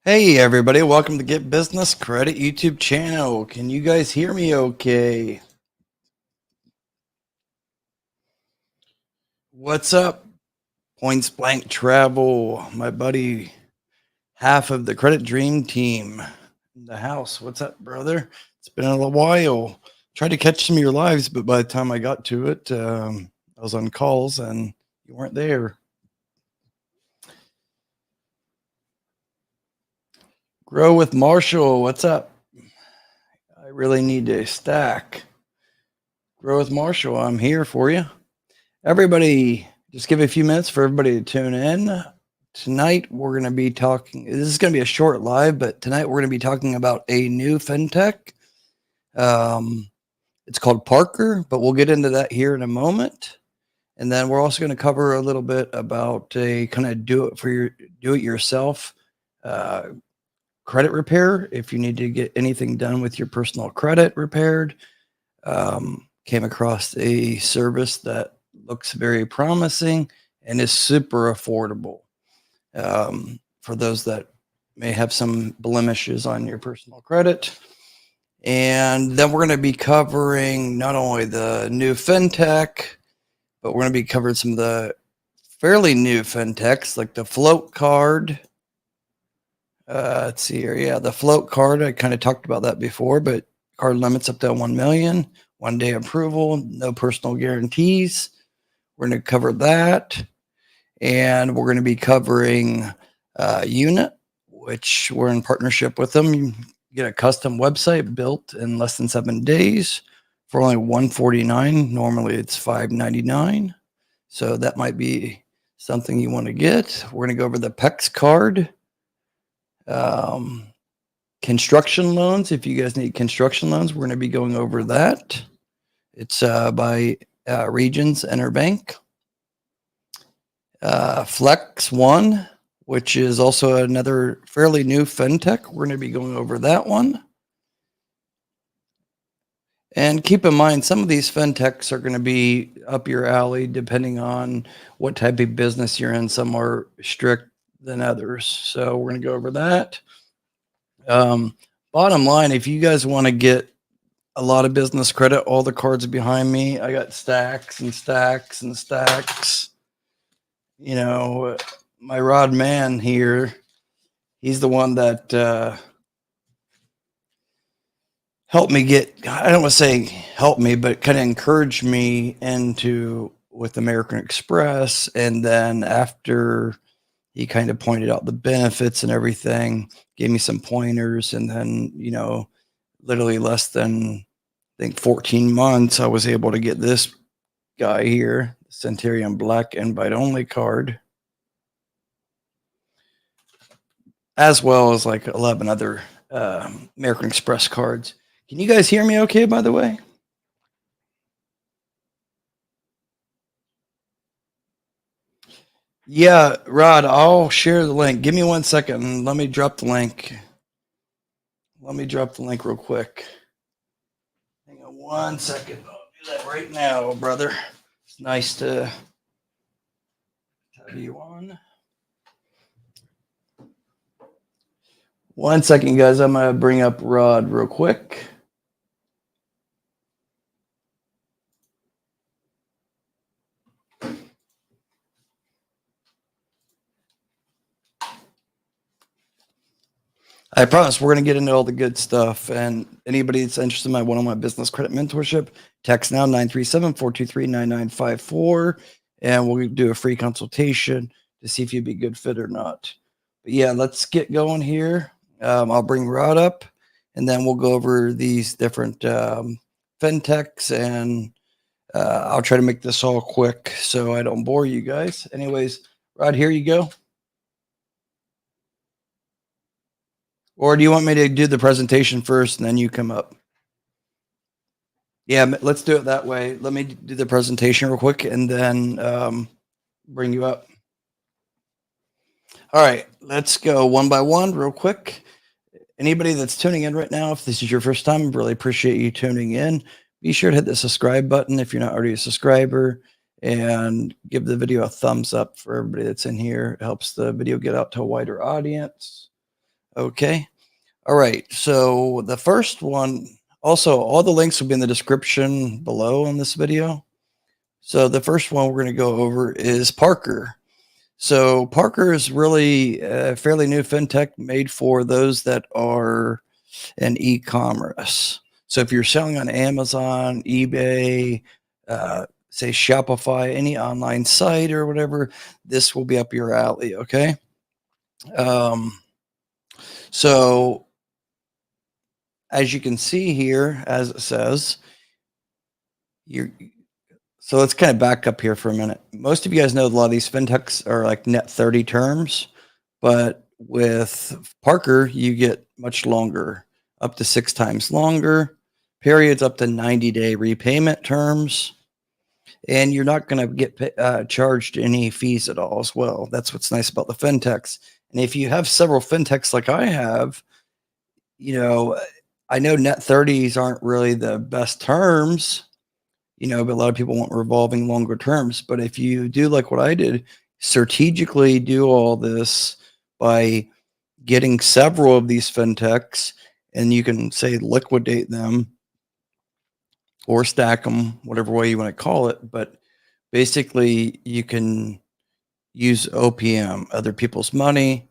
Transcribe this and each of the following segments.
Hey everybody, welcome to Get Business Credit YouTube channel. Can you guys hear me okay? What's up? Points Blank Travel, my buddy, half of the Credit Dream team in the house. What's up, brother? It's been a little while. Tried to catch some of your lives, but by the time I got to it, I was on calls and you weren't there. Grow with Marshall, what's up? I really need to stack. Grow with Marshall, I'm here for you. Everybody, just give a few minutes for everybody to tune in. Tonight, we're going to be talking. This is going to be a short live, but tonight we're going to be talking about a new fintech. It's called Parker, but we'll get into that here in a moment. And then we're also going to cover a little bit about a kind of do it yourself credit repair. If you need to get anything done with your personal credit repaired, came across a service that looks very promising and is super affordable for those that may have some blemishes on your personal credit. And then we're going to be covering not only the new fintech, but we're going to be covering some of the fairly new fintechs like the float card. Let's see here. Yeah, the float card. I kind of talked about that before, but card limits up to 1 million, 1 day approval, no personal guarantees. We're going to cover that. And we're going to be covering Unit, which we're in partnership with them. You get a custom website built in less than 7 days for only $149. Normally it's $599. So that might be something you want to get. We're going to go over the PEX card. Construction loans. If you guys need construction loans, we're going to be going over that. It's by Regions Interbank. Flex One, which is also another fairly new fintech. We're going to be going over that one. And keep in mind, some of these fintechs are going to be up your alley depending on what type of business you're in. Some are strict than others. So we're going to go over that. Bottom line, if you guys want to get a lot of business credit, all the cards behind me, I got stacks and stacks and stacks. You know, my rod man here, he's the one that helped me get, I don't want to say help me, but kind of encouraged me into with American Express. And then after he kind of pointed out the benefits and everything, gave me some pointers. And then, you know, literally less than, I think 14 months, I was able to get this guy here, Centurion Black Invite Only card, as well as like 11 other American Express cards. Can you guys hear me okay, by the way? Yeah, Rod, I'll share the link. Give me 1 second. Let me drop the link. Let me drop the link real quick. Hang on 1 second. I'll do that right now, brother. It's nice to have you on. 1 second, guys. I'm going to bring up Rod real quick. I promise we're going to get into all the good stuff. And anybody that's interested in my one-on-one business credit mentorship, text now 937-423-9954. And we'll do a free consultation to see if you'd be a good fit or not. But yeah, let's get going here. I'll bring Rod up and then we'll go over these different fintechs and I'll try to make this all quick so I don't bore you guys. Anyways, Rod, here you go. Or do you want me to do the presentation first and then you come up? Yeah, let's do it that way. Let me do the presentation real quick and then bring you up. All right, let's go one by one real quick. Anybody that's tuning in right now, if this is your first time, I really appreciate you tuning in. Be sure to hit the subscribe button if you're not already a subscriber and give the video a thumbs up for everybody that's in here. It helps the video get out to a wider audience. Okay. All right. So the first one, also, all the links will be in the description below on this video. So the first one we're going to go over is Parker. So Parker is really a fairly new fintech made for those that are in e-commerce. So if you're selling on Amazon, eBay, say Shopify, any online site or whatever, this will be up your alley. Okay. Um, so as you can see here, as it says, you're so let's kind of back up here for a minute. Most of you guys know a lot of these fintechs are like net 30 terms, but with Parker, you get much longer, up to 6 times longer, periods up to 90-day repayment terms, and you're not going to get charged any fees at all as well. That's what's nice about the fintechs. And if you have several fintechs like I have, you know, I know net 30s aren't really the best terms, but a lot of people want revolving longer terms. But if you do like what I did, strategically do all this by getting several of these fintechs, and you can say liquidate them or stack them, whatever way you want to call it. But basically, you can use OPM, other people's money.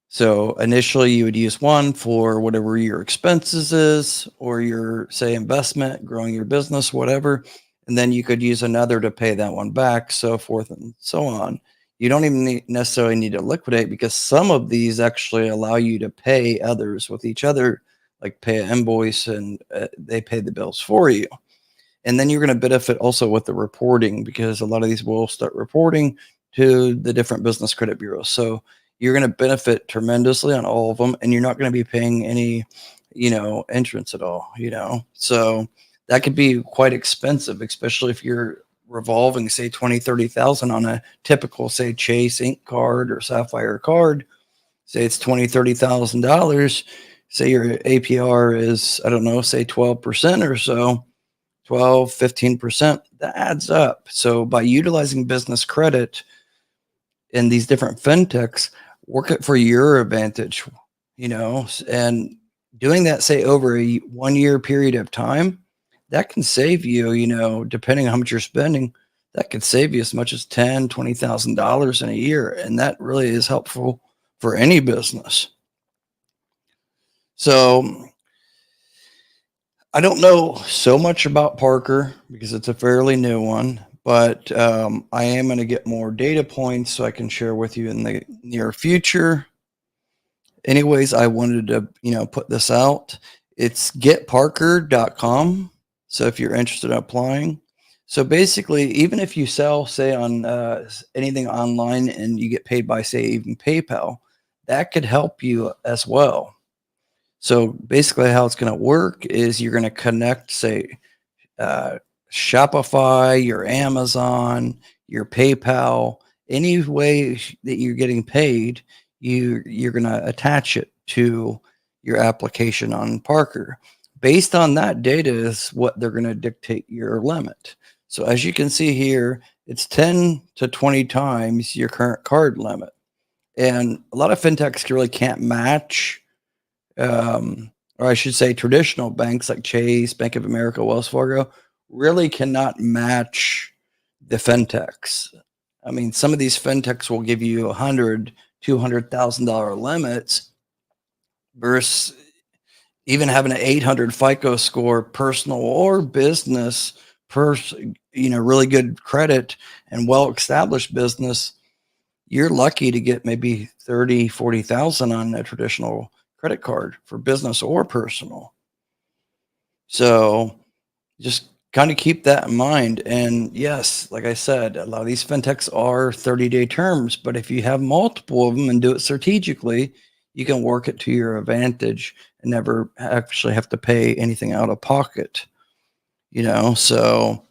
So initially you would use one for whatever your expenses is or your, say, investment, growing your business, whatever. And then you could use another to pay that one back, so forth and so on. You don't even necessarily need to liquidate, because some of these actually allow you to pay others with each other, like pay an invoice and they pay the bills for you. And then you're going to benefit also with the reporting, because a lot of these will start reporting to the different business credit bureaus. So you're going to benefit tremendously on all of them, and you're not going to be paying any, entrance at all, So that could be quite expensive, especially if you're revolving, say 20, 30,000 on a typical, say, Chase Ink card or Sapphire card. Say it's $20,000, $30,000. Say your APR is, I don't know, say 12% or so. 12, 15%, that adds up. So by utilizing business credit in these different fintechs, work it for your advantage, and doing that, say, over a 1 year period of time, that can save you, depending on how much you're spending, that could save you as much as $10,000, $20,000 in a year. And that really is helpful for any business. So I don't know so much about Parker because it's a fairly new one, but I am going to get more data points so I can share with you in the near future. Anyways, I wanted to, put this out. It's getparker.com. So if you're interested in applying. So basically, even if you sell, say, on anything online and you get paid by, say, even PayPal, that could help you as well. So basically how it's going to work is you're going to connect, say, Shopify, your Amazon, your PayPal, any way that you're getting paid, you're going to attach it to your application on Parker. Based on that data is what they're going to dictate your limit. So as you can see here, it's 10 to 20 times your current card limit. And a lot of fintechs really can't match, or I should say traditional banks like Chase, Bank of America, Wells Fargo, really cannot match the fintechs. I mean, some of these fintechs will give you $100,000, $200,000 limits versus even having an 800 FICO score, personal or business, really good credit and well-established business. You're lucky to get maybe 30, 40,000 on a traditional credit card for business or personal. So just kind of keep that in mind. And yes, like I said, a lot of these fintechs are 30-day terms, but if you have multiple of them and do it strategically, you can work it to your advantage and never actually have to pay anything out of pocket, so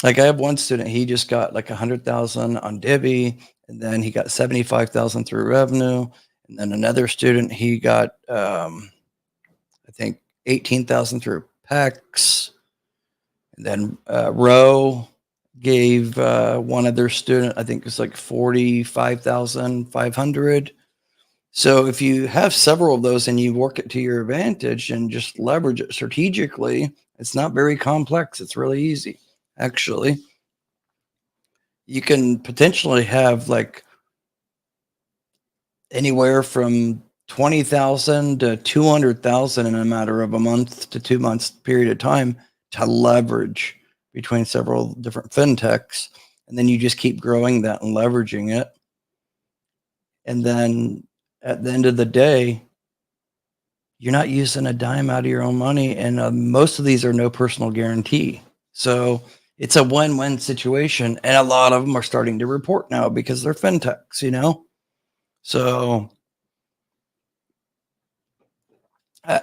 like I have one student, he just got like 100,000 on Divvy, and then he got 75,000 through revenue. And then another student, he got, I think 18,000 through PEX. And then Roe gave one other student, I think it's like 45,500. So if you have several of those and you work it to your advantage and just leverage it strategically, it's not very complex. It's really easy. Actually, you can potentially have like anywhere from 20,000 to 200,000 in a matter of a month to 2 months period of time to leverage between several different fintechs. And then you just keep growing that and leveraging it. And then at the end of the day, you're not using a dime out of your own money. And most of these are no personal guarantee. So it's a win-win situation. And a lot of them are starting to report now because they're fintechs. So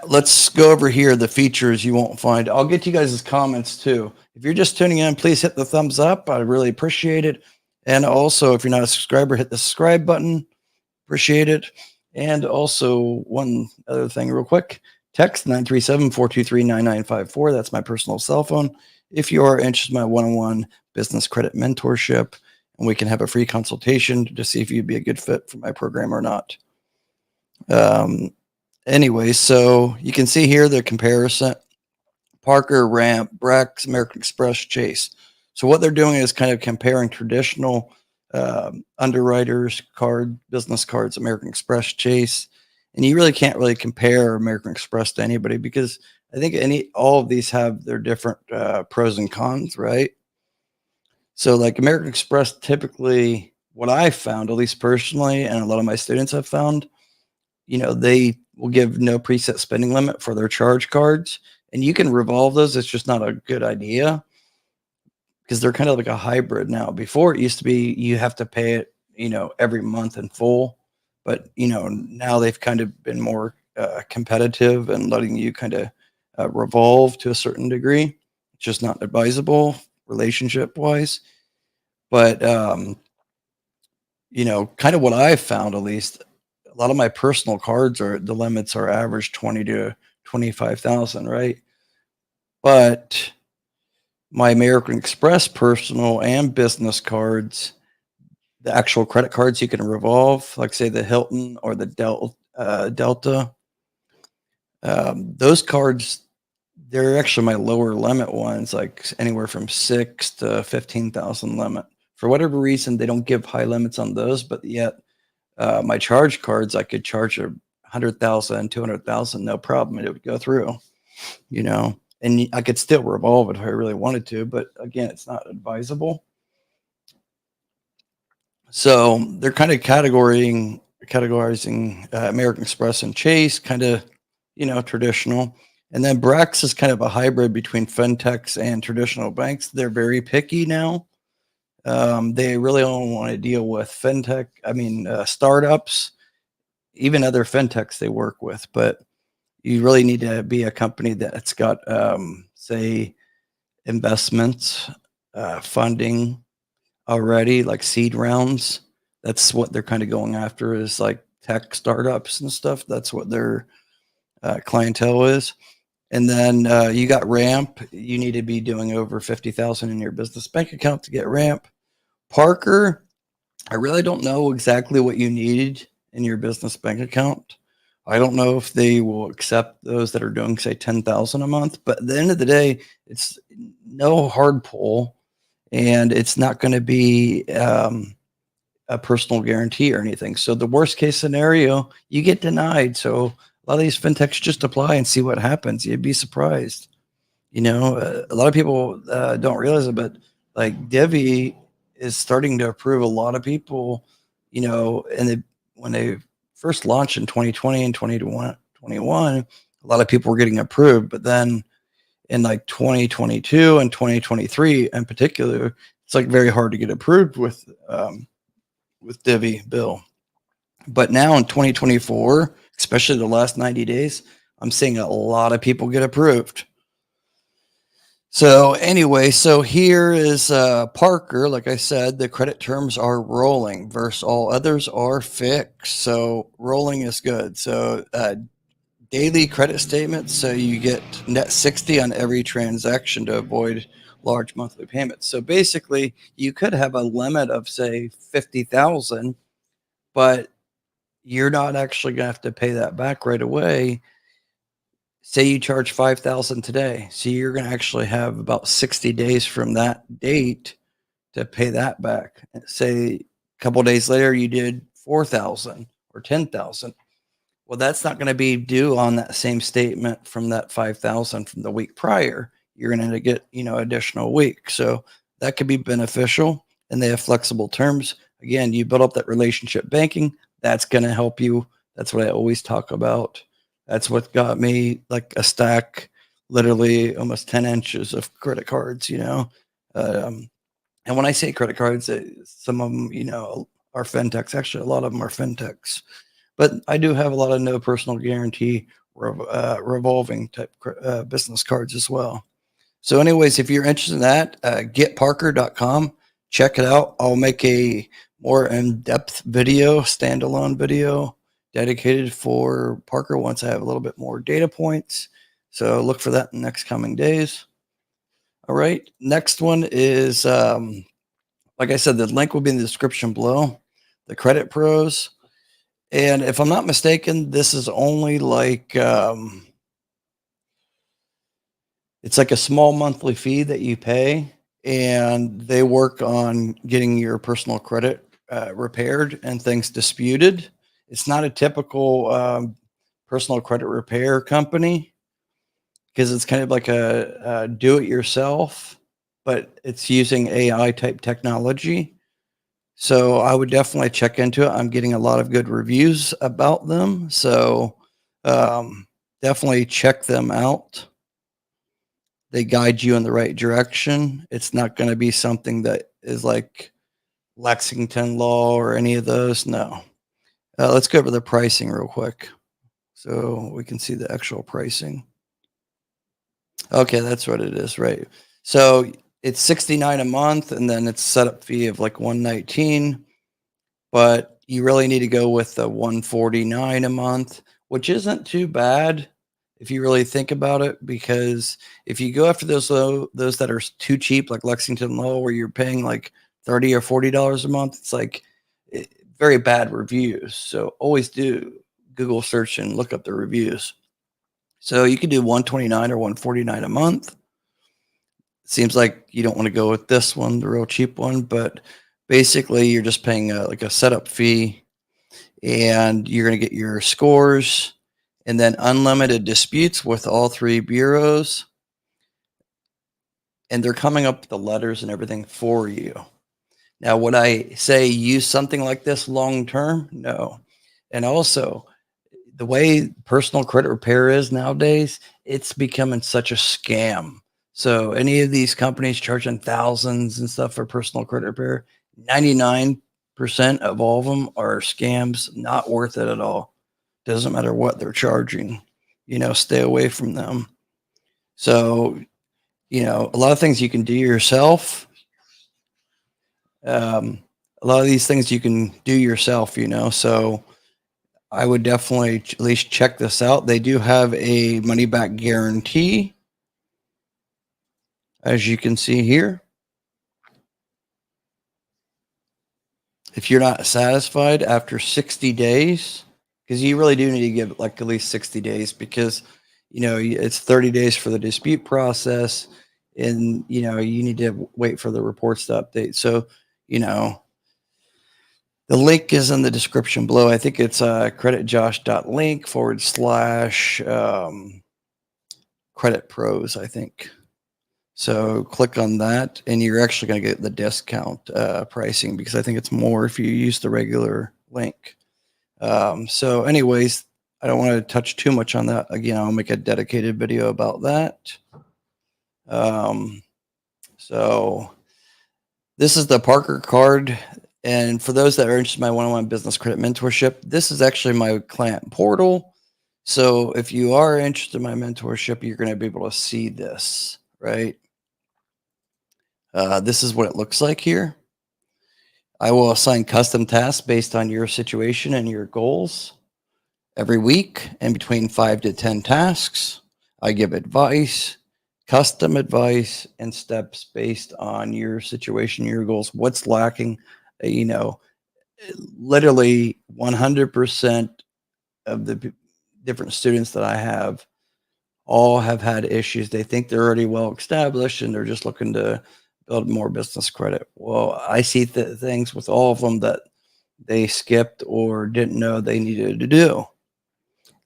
let's go over here, the features you won't find. I'll get you guys' comments too. If you're just tuning in, please hit the thumbs up. I really appreciate it. And also, if you're not a subscriber, hit the subscribe button. Appreciate it. And also, one other thing, real quick, text 937-423-9954. That's my personal cell phone. If you are interested in my one-on-one business credit mentorship, and we can have a free consultation to see if you'd be a good fit for my program or not. Anyway, so you can see here the comparison: Parker, Ramp, Brex, American Express, Chase. So what they're doing is kind of comparing traditional underwriters business cards, American Express, Chase, and you really can't really compare American Express to anybody because I think all of these have their different pros and cons, right? So like American Express, typically what I found, at least personally, and a lot of my students have found, they will give no preset spending limit for their charge cards, and you can revolve those. It's just not a good idea because they're kind of like a hybrid now. Before it used to be you have to pay it, every month in full, but now they've kind of been more competitive and letting you kind of revolve to a certain degree. It's just not advisable relationship wise, but kind of what I've found, at least, a lot of my personal cards the limits are average 20 to 25,000, right? But my American Express personal and business cards, the actual credit cards you can revolve, like say the Hilton or the Delta, those cards, they're actually my lower limit ones, like anywhere from 6 to 15,000 limit. For whatever reason, they don't give high limits on those, but yet my charge cards, I could charge 100,000, 200,000, no problem. It would go through, and I could still revolve it if I really wanted to, but again, it's not advisable. So they're kind of categorizing American Express and Chase, kind of, traditional. And then Brex is kind of a hybrid between fintechs and traditional banks. They're very picky now. They really don't want to deal with startups, even other fintechs they work with. But you really need to be a company that's got, say, investments, funding already, like seed rounds. That's what they're kind of going after, is like tech startups and stuff. That's what their clientele is. And then you got Ramp. You need to be doing over 50,000 in your business bank account to get Ramp. Parker, I really don't know exactly what you need in your business bank account. I don't know if they will accept those that are doing, say, 10,000 a month. But at the end of the day, it's no hard pull, and it's not going to be a personal guarantee or anything. So the worst case scenario, you get denied. So a lot of these fintechs just apply and see what happens. You'd be surprised. A lot of people don't realize it, but like Divvy is starting to approve a lot of people, and when they first launched in 2020 and 2021, a lot of people were getting approved. But then in like 2022 and 2023 in particular, it's like very hard to get approved with Divvy Bill. But now in 2024, especially the last 90 days, I'm seeing a lot of people get approved. So anyway, so here is Parker. Like I said, the credit terms are rolling versus all others are fixed. So rolling is good. So daily credit statements. So you get net 60 on every transaction to avoid large monthly payments. So basically, you could have a limit of say 50,000, but you're not actually going to have to pay that back right away. Say you charge 5,000 today. So you're going to actually have about 60 days from that date to pay that back. Say a couple days later, you did 4,000 or 10,000. Well, that's not going to be due on that same statement from that 5,000 from the week prior. You're going to get, additional week. So that could be beneficial, and they have flexible terms. Again, you build up that relationship banking. That's going to help you. That's what I always talk about. That's what got me like a stack, literally almost 10 inches of credit cards, Um, and when I say credit cards, some of them, are fintechs. Actually, a lot of them are fintechs. But I do have a lot of no personal guarantee revolving type business cards as well. So, anyways, if you're interested in that, getparker.com, check it out. I'll make a more in-depth video, standalone video dedicated for Parker once I have a little bit more data points. So look for that in the next coming days. All right. Next one is, like I said, the link will be in the description below, the Credit Pros. And if I'm not mistaken, this is only like, it's like a small monthly fee that you pay, and they work on getting your personal credit repaired and things disputed. It's not a typical personal credit repair company because it's kind of like a do it yourself, but it's using AI type technology. So I would definitely check into it. I'm getting a lot of good reviews about them. So definitely check them out. They guide you in the right direction. It's not going to be something that is like Lexington Law or any of those. No. Let's go over the pricing real quick so we can see the actual pricing. Okay, that's what it is, right? So it's $69 a month, and then it's setup fee of like $119. But you really need to go with the $149 a month, which isn't too bad if you really think about it. Because if you go after those that are too cheap, like Lexington Low, where you're paying like $30 or $40 a month, it's like very bad reviews. So always do Google search and look up the reviews. So you can do $129 or $149 a month. Seems like you don't want to go with this one, the real cheap one, but basically you're just paying like a setup fee, and you're going to get your scores and then unlimited disputes with all three bureaus. And they're coming up with the letters and everything for you. Now, would I say use something like this long term? No. And also, the way personal credit repair is nowadays, it's becoming such a scam. So any of these companies charging thousands and stuff for personal credit repair, 99% of all of them are scams, not worth it at all. Doesn't matter what they're charging, stay away from them. So, a lot of things you can do yourself. A lot of these things you can do yourself, so I would definitely at least check this out. They do have a money back guarantee, as you can see here. If you're not satisfied after 60 days, because you really do need to give like at least 60 days, because it's 30 days for the dispute process, and you need to wait for the reports to update. So the link is in the description below. I think it's creditjosh.link/credit pros, I think. So click on that, and you're actually going to get the discount pricing, because I think it's more if you use the regular link. So anyways, I don't want to touch too much on that. Again, I'll make a dedicated video about that. So this is the Parker card. And for those that are interested in my one-on-one business credit mentorship, this is actually my client portal. So if you are interested in my mentorship, you're going to be able to see this, right? This is what it looks like here. I will assign custom tasks based on your situation and your goals every week, and between 5 to 10 tasks. I give advice, custom advice, and steps based on your situation, your goals, what's lacking, literally 100% of the different students that I have all have had issues. They think they're already well established and they're just looking to build more business credit. Well, I see things with all of them that they skipped or didn't know they needed to do.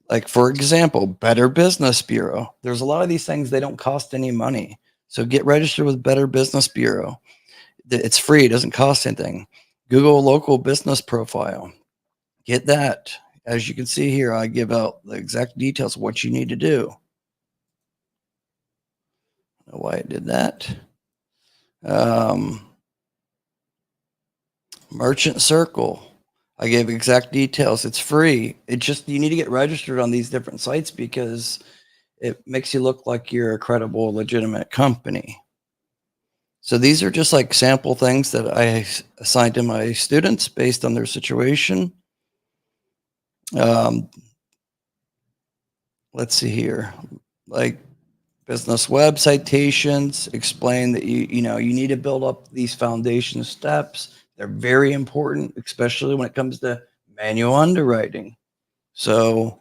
Like, for example, Better Business Bureau. There's a lot of these things, they don't cost any money. So get registered with Better Business Bureau. It's free, it doesn't cost anything. Google a local business profile. Get that. As you can see here, I give out the exact details of what you need to do. I don't know why I did that. Merchant Circle. I gave exact details. It's free. It just, you need to get registered on these different sites because it makes you look like you're a credible, legitimate company. So these are just like sample things that I assigned to my students based on their situation. Let's see here, like business web citations, explain that you need to build up these foundation steps. They're very important, especially when it comes to manual underwriting. So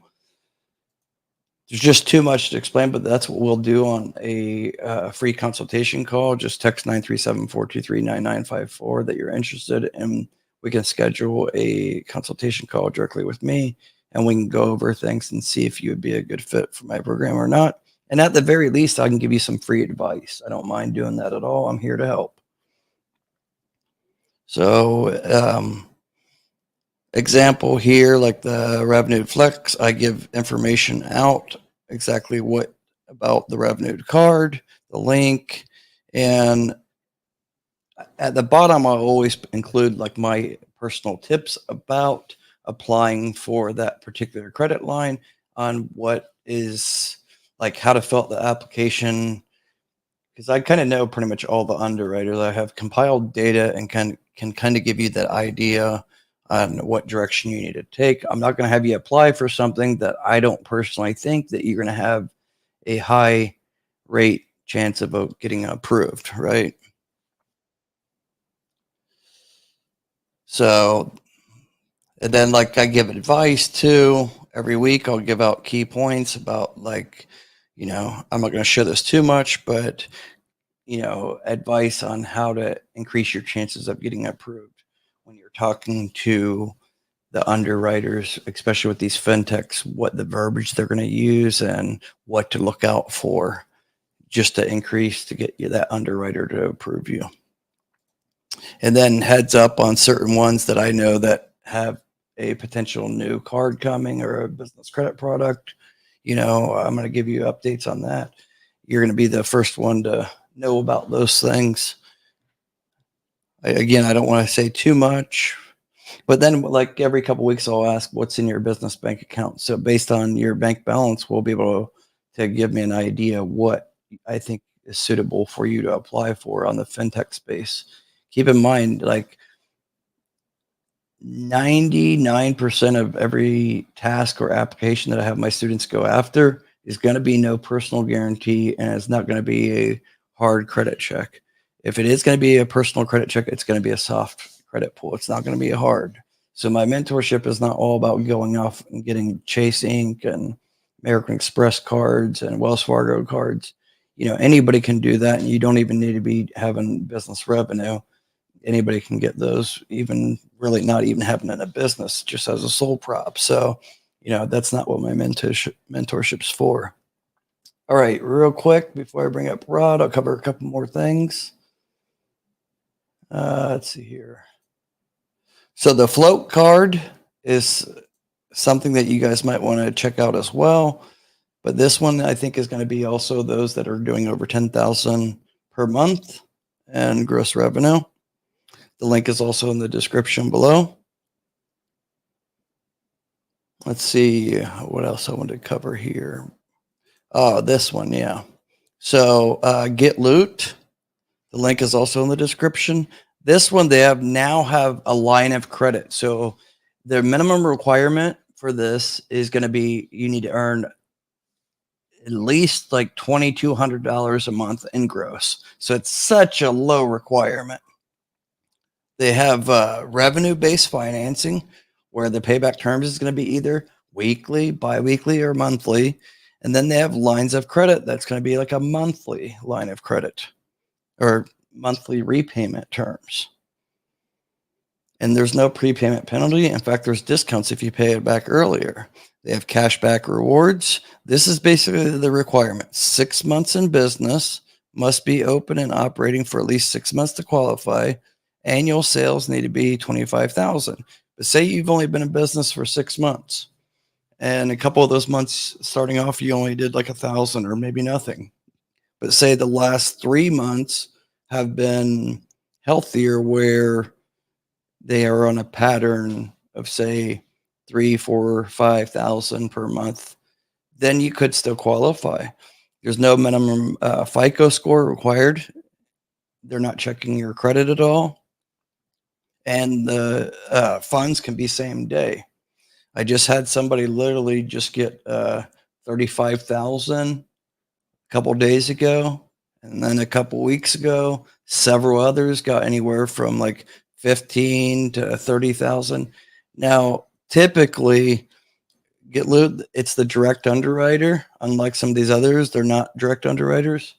there's just too much to explain, but that's what we'll do on a free consultation call. Just text 937-423-9954 that you're interested, and we can schedule a consultation call directly with me, and we can go over things and see if you would be a good fit for my program or not. And at the very least, I can give you some free advice. I don't mind doing that at all. I'm here to help. So, example here, like the Revenue Flex, I give information out exactly what about the Revenue card, the link, and at the bottom, I'll always include like my personal tips about applying for that particular credit line on what is like how to fill out the application. Because I kind of know pretty much all the underwriters. I have compiled data and can kind of give you that idea on what direction you need to take. I'm not going to have you apply for something that I don't personally think that you're going to have a high rate chance of getting approved, right? So, and then like I give advice too. Every week I'll give out key points about like, I'm not going to share this too much, but advice on how to increase your chances of getting approved when you're talking to the underwriters, especially with these fintechs, what the verbiage they're going to use and what to look out for just to increase to get you that underwriter to approve you. And then heads up on certain ones that I know that have a potential new card coming or a business credit product. I'm going to give you updates on that. You're going to be the first one to know about those things. Again, I don't want to say too much, but then like every couple of weeks, I'll ask what's in your business bank account. So based on your bank balance, we'll be able to give me an idea what I think is suitable for you to apply for on the fintech space. Keep in mind, like 99% of every task or application that I have my students go after is going to be no personal guarantee, and it's not going to be a hard credit check. If it is going to be a personal credit check, it's going to be a soft credit pull. It's not going to be a hard. So my mentorship is not all about going off and getting Chase Inc. and American Express cards and Wells Fargo cards. Anybody can do that, and you don't even need to be having business revenue. Anybody can get those, even really not even having in a business, just as a sole prop. So, that's not what my mentorship's for. All right, real quick before I bring up Rod, I'll cover a couple more things. Let's see here. So the float card is something that you guys might want to check out as well. But this one I think is going to be also those that are doing over 10,000 per month and gross revenue. The link is also in the description below. Let's see what else I want to cover here. Oh, this one, yeah. So Get Loot. The link is also in the description. This one, they now have a line of credit. So the minimum requirement for this is going to be you need to earn at least like $2,200 a month in gross. So it's such a low requirement. They have revenue-based financing where the payback terms is going to be either weekly, biweekly, or monthly. And then they have lines of credit that's going to be like a monthly line of credit or monthly repayment terms. And there's no prepayment penalty. In fact, there's discounts if you pay it back earlier. They have cashback rewards. This is basically the requirement. 6 months in business, must be open and operating for at least 6 months to qualify. Annual sales need to be 25,000. But say you've only been in business for 6 months, and a couple of those months starting off, you only did like 1,000 or maybe nothing. But say the last 3 months have been healthier, where they are on a pattern of say 3, 4, 5,000 per month, then you could still qualify. There's no minimum FICO score required. They're not checking your credit at all. And the funds can be same day. I just had somebody literally just get 35,000 a couple days ago. And then a couple weeks ago, several others got anywhere from like 15 to 30,000. Now, typically, GetLoot, it's the direct underwriter. Unlike some of these others, they're not direct underwriters.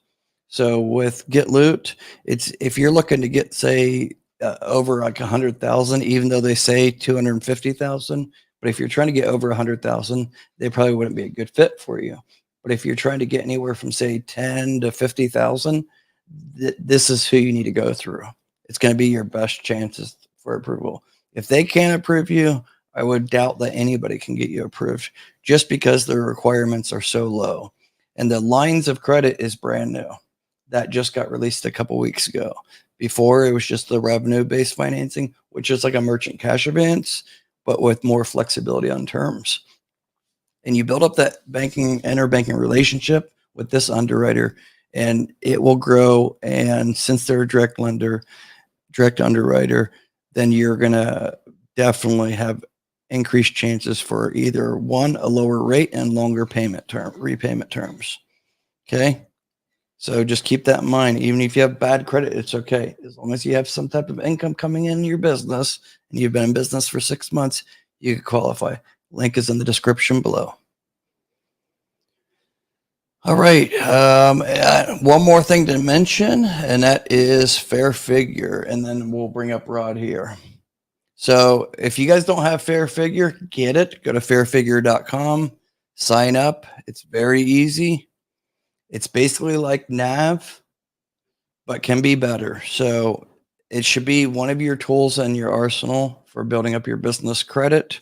So with GetLoot, it's if you're looking to get say over like 100,000, even though they say 250,000, but if you're trying to get over 100,000, they probably wouldn't be a good fit for you. But if you're trying to get anywhere from say 10 to 50,000, this is who you need to go through. It's going to be your best chances for approval. If they can't approve you, I would doubt that anybody can get you approved just because the requirements are so low. And the lines of credit is brand new. That just got released a couple weeks ago. Before, it was just the revenue-based financing, which is like a merchant cash advance, but with more flexibility on terms. And you build up that interbanking relationship with this underwriter, and it will grow. And since they're a direct lender, direct underwriter, then you're going to definitely have increased chances for either one, a lower rate and longer repayment terms. Okay. So just keep that in mind. Even if you have bad credit, it's okay. As long as you have some type of income coming in your business and you've been in business for 6 months, you can qualify. Link is in the description below. All right. One more thing to mention, and that is Fair Figure. And then we'll bring up Rod here. So if you guys don't have Fair Figure, get it. Go to fairfigure.com, sign up. It's very easy. It's basically like Nav, but can be better. So it should be one of your tools in your arsenal for building up your business credit.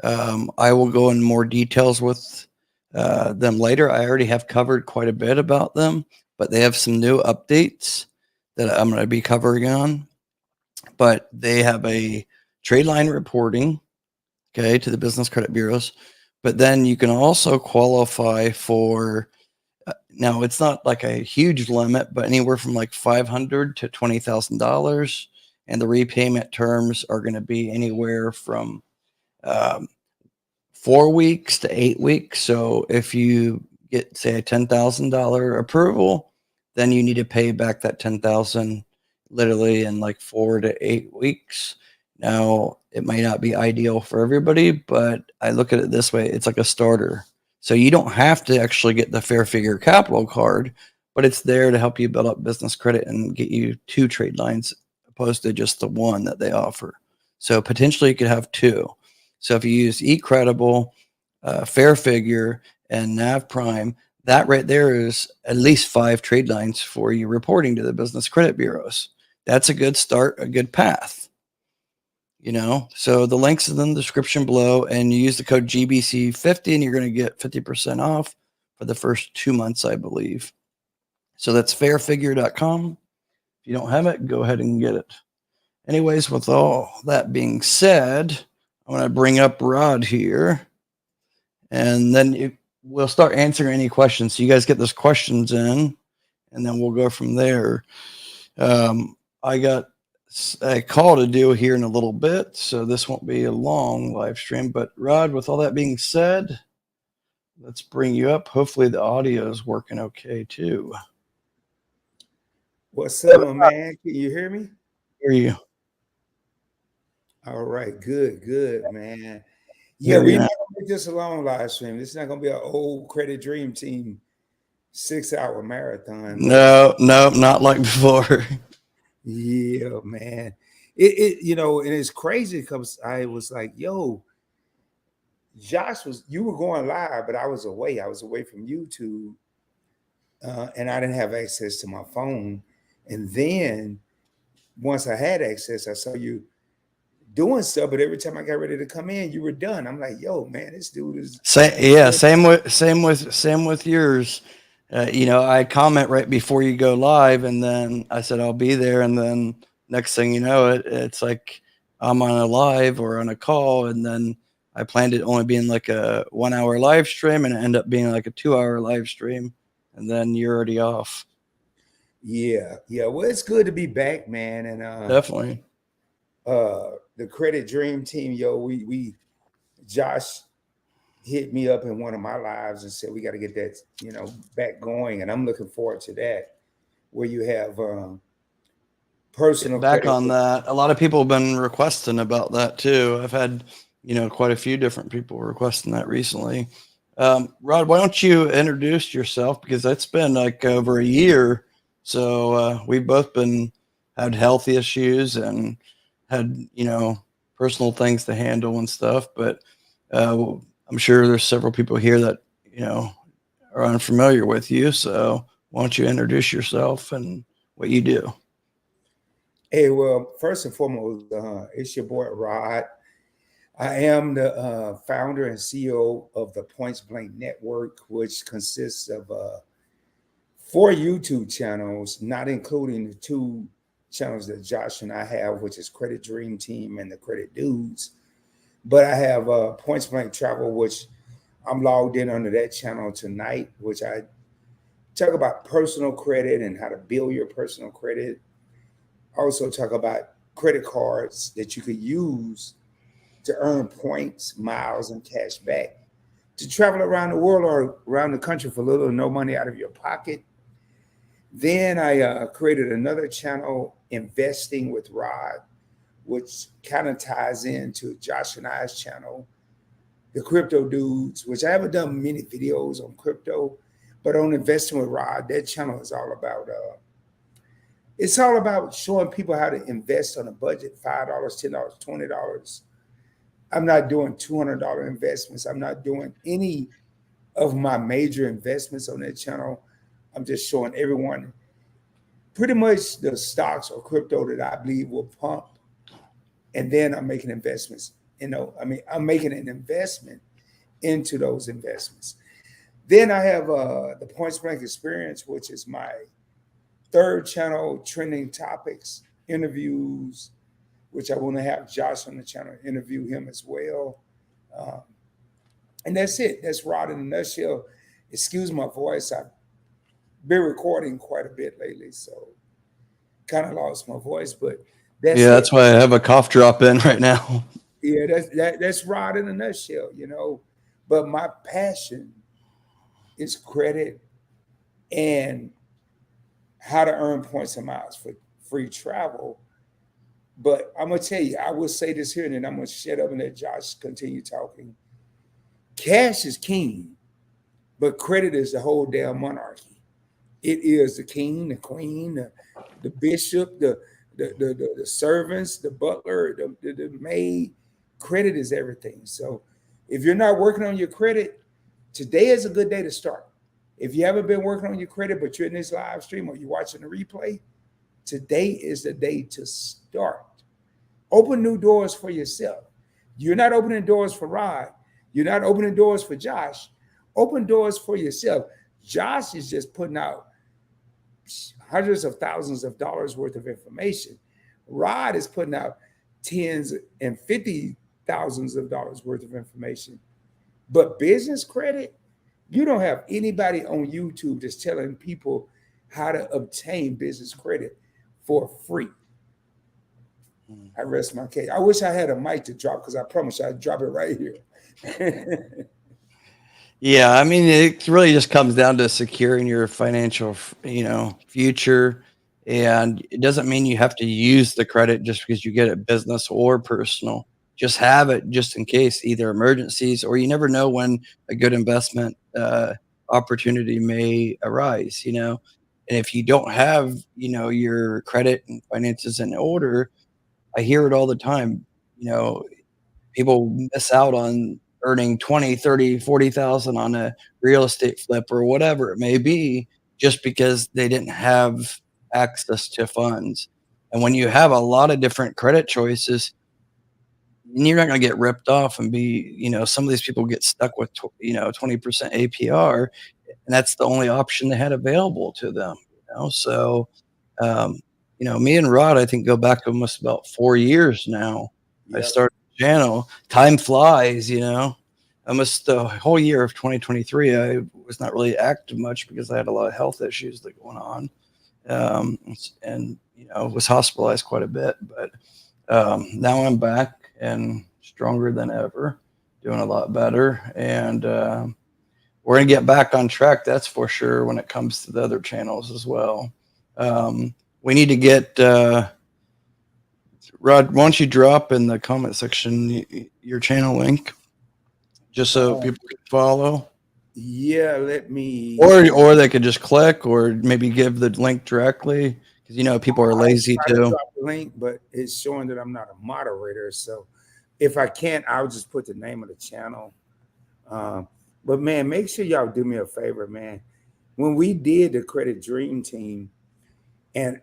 I will go in more details with them later. I already have covered quite a bit about them, but they have some new updates that I'm going to be covering on. But they have a trade line reporting, okay, to the business credit bureaus. But then you can also qualify for, now it's not like a huge limit, but anywhere from like $500 to $20,000. And the repayment terms are going to be anywhere from 4 weeks to 8 weeks. So if you get, say, a $10,000 approval, then you need to pay back that $10,000 literally in like 4 to 8 weeks. Now, it might not be ideal for everybody, but I look at it this way. It's like a starter. So you don't have to actually get the Fair Figure Capital card, but it's there to help you build up business credit and get you 2 trade lines opposed to just the one that they offer. So potentially you could have 2. So if you use eCredible, Fair Figure, and Nav Prime, that right there is at least 5 trade lines for you reporting to the business credit bureaus. That's a good start, a good path. You know, so the links is in the description below, and you use the code GBC50 and you're going to get 50% off for the first 2 months, I believe. So that's fairfigure.com. If you don't have it, go ahead and get it. Anyways, with all that being said, I'm going to bring up Rod here, and then we'll start answering any questions. So you guys get those questions in, and then we'll go from there. I got a call to do here in a little bit, so this won't be a long live stream. But Rod, with all that being said, let's bring you up. Hopefully the audio is working okay too. What's up, my man? Can you hear me? Hear you. All right, good, man. Yeah, Here we we're are. not gonna make this a long live stream. This is not gonna be an old credit dream team 6 hour marathon, but No, no, not like before. yeah, man. It and it's crazy because I was like, yo, you were going live, but I was away. I was away from YouTube, and I didn't have access to my phone. And then once I had access, I saw you doing stuff, but every time I got ready to come in, you were done. I'm like, yo, man, this dude is Yeah, same with yours. I comment right before you go live, and then I said I'll be there, and then next thing you know, it's like I'm on a live or on a call, and then I planned it only being like a 1 hour live stream, and it ended up being like a 2 hour live stream, and then you're already off. yeah. Well, it's good to be back, man. And Definitely. the credit dream team, yo, we Josh hit me up in one of my lives and said we got to get that back going, and I'm looking forward to that. Where you have personal Back credit. on that, a lot of people have been requesting about that too. I've had, quite a few different people requesting that recently. Rod, why don't you introduce yourself, because that's been like over a year. So we've both been had health issues and had, personal things to handle and stuff. But I'm sure there's several people here that, are unfamiliar with you. So why don't you introduce yourself and what you do? Hey, well, first and foremost, it's your boy Rod. I am the founder and CEO of the Points Blank Network, which consists of 4 YouTube channels, not including the 2 channels that Josh and I have, which is Credit Dream Team and the Credit Dudes. But I have Points Blank Travel, which I'm logged in under that channel tonight, which I talk about personal credit and how to build your personal credit. Also talk about credit cards that you could use to earn points, miles, and cash back to travel around the world or around the country for little or no money out of your pocket. Then I created another channel, Investing with Rod, which kind of ties into Josh and I's channel, the Crypto Dudes, which I haven't done many videos on crypto, but on Investing with Rod, that channel is all about it's all about showing people how to invest on a budget, $5, $10, $20. I'm not doing $200 investments. I'm not doing any of my major investments on that channel. I'm just showing everyone pretty much the stocks or crypto that I believe will pump. And then I'm making investments. I'm making an investment into those investments. Then I have the Points Blank Experience, which is my third channel, trending topics, interviews, which I want to have Josh on the channel interview him as well. Um, and that's it. That's Rod in a nutshell. Excuse my voice. I've been recording quite a bit lately, so kind of lost my voice, but that's Yeah, it. that's why I have a cough drop in right now. Yeah, that's Rod in a nutshell. But my passion is credit and how to earn points and miles for free travel. But I'm gonna tell you, I will say this here, and then I'm gonna shut up and let Josh continue talking. Cash is king, but credit is the whole damn monarchy. It is the king, the queen, the bishop, the servants, the butler, the maid. Credit is everything. So if you're not working on your credit, today is a good day to start. If you haven't been working on your credit, but you're in this live stream or you're watching the replay, today is the day to start. Open new doors for yourself. You're not opening doors for Rod. You're not opening doors for Josh. Open doors for yourself. Josh is just putting out hundreds of thousands of dollars worth of information. Rod is putting out tens and 50 thousands of dollars worth of information. But business credit, you don't have anybody on YouTube that's telling people how to obtain business credit for free. I rest my case. I wish I had a mic to drop because I promise you I'd drop it right here. Yeah, I mean, it really just comes down to securing your financial, future. And it doesn't mean you have to use the credit just because you get it business or personal. Just have it just in case, either emergencies or you never know when a good investment opportunity may arise, you know. And if you don't have, you know, your credit and finances in order, I hear it all the time, you know, people miss out on earning 20, 30, 40,000 on a real estate flip or whatever it may be just because they didn't have access to funds. And when you have a lot of different credit choices, you're not going to get ripped off and be, you know, some of these people get stuck with, you know, 20% APR, and that's the only option they had available to them, you know. So, um, you know, me and Rod, I think, go back almost about 4 years now. I Yep. started the channel. Time flies, you know. Almost the whole year of 2023, I was not really active much because I had a lot of health issues that going on, and you know, was hospitalized quite a bit. But now I'm back and stronger than ever, doing a lot better, and we're gonna get back on track. That's for sure. When it comes to the other channels as well, we need to get Rod. Why don't you drop in the comment section your channel link just so Uh, people can follow, yeah, let me. or they could just click, or maybe give the link directly because you know people are I'll lazy try to too. drop the link, but it's showing that I'm not a moderator. So if I can't, I'll just put the name of the channel. Um, but man, make sure y'all do me a favor, man. When we did the Credit Dream Team, and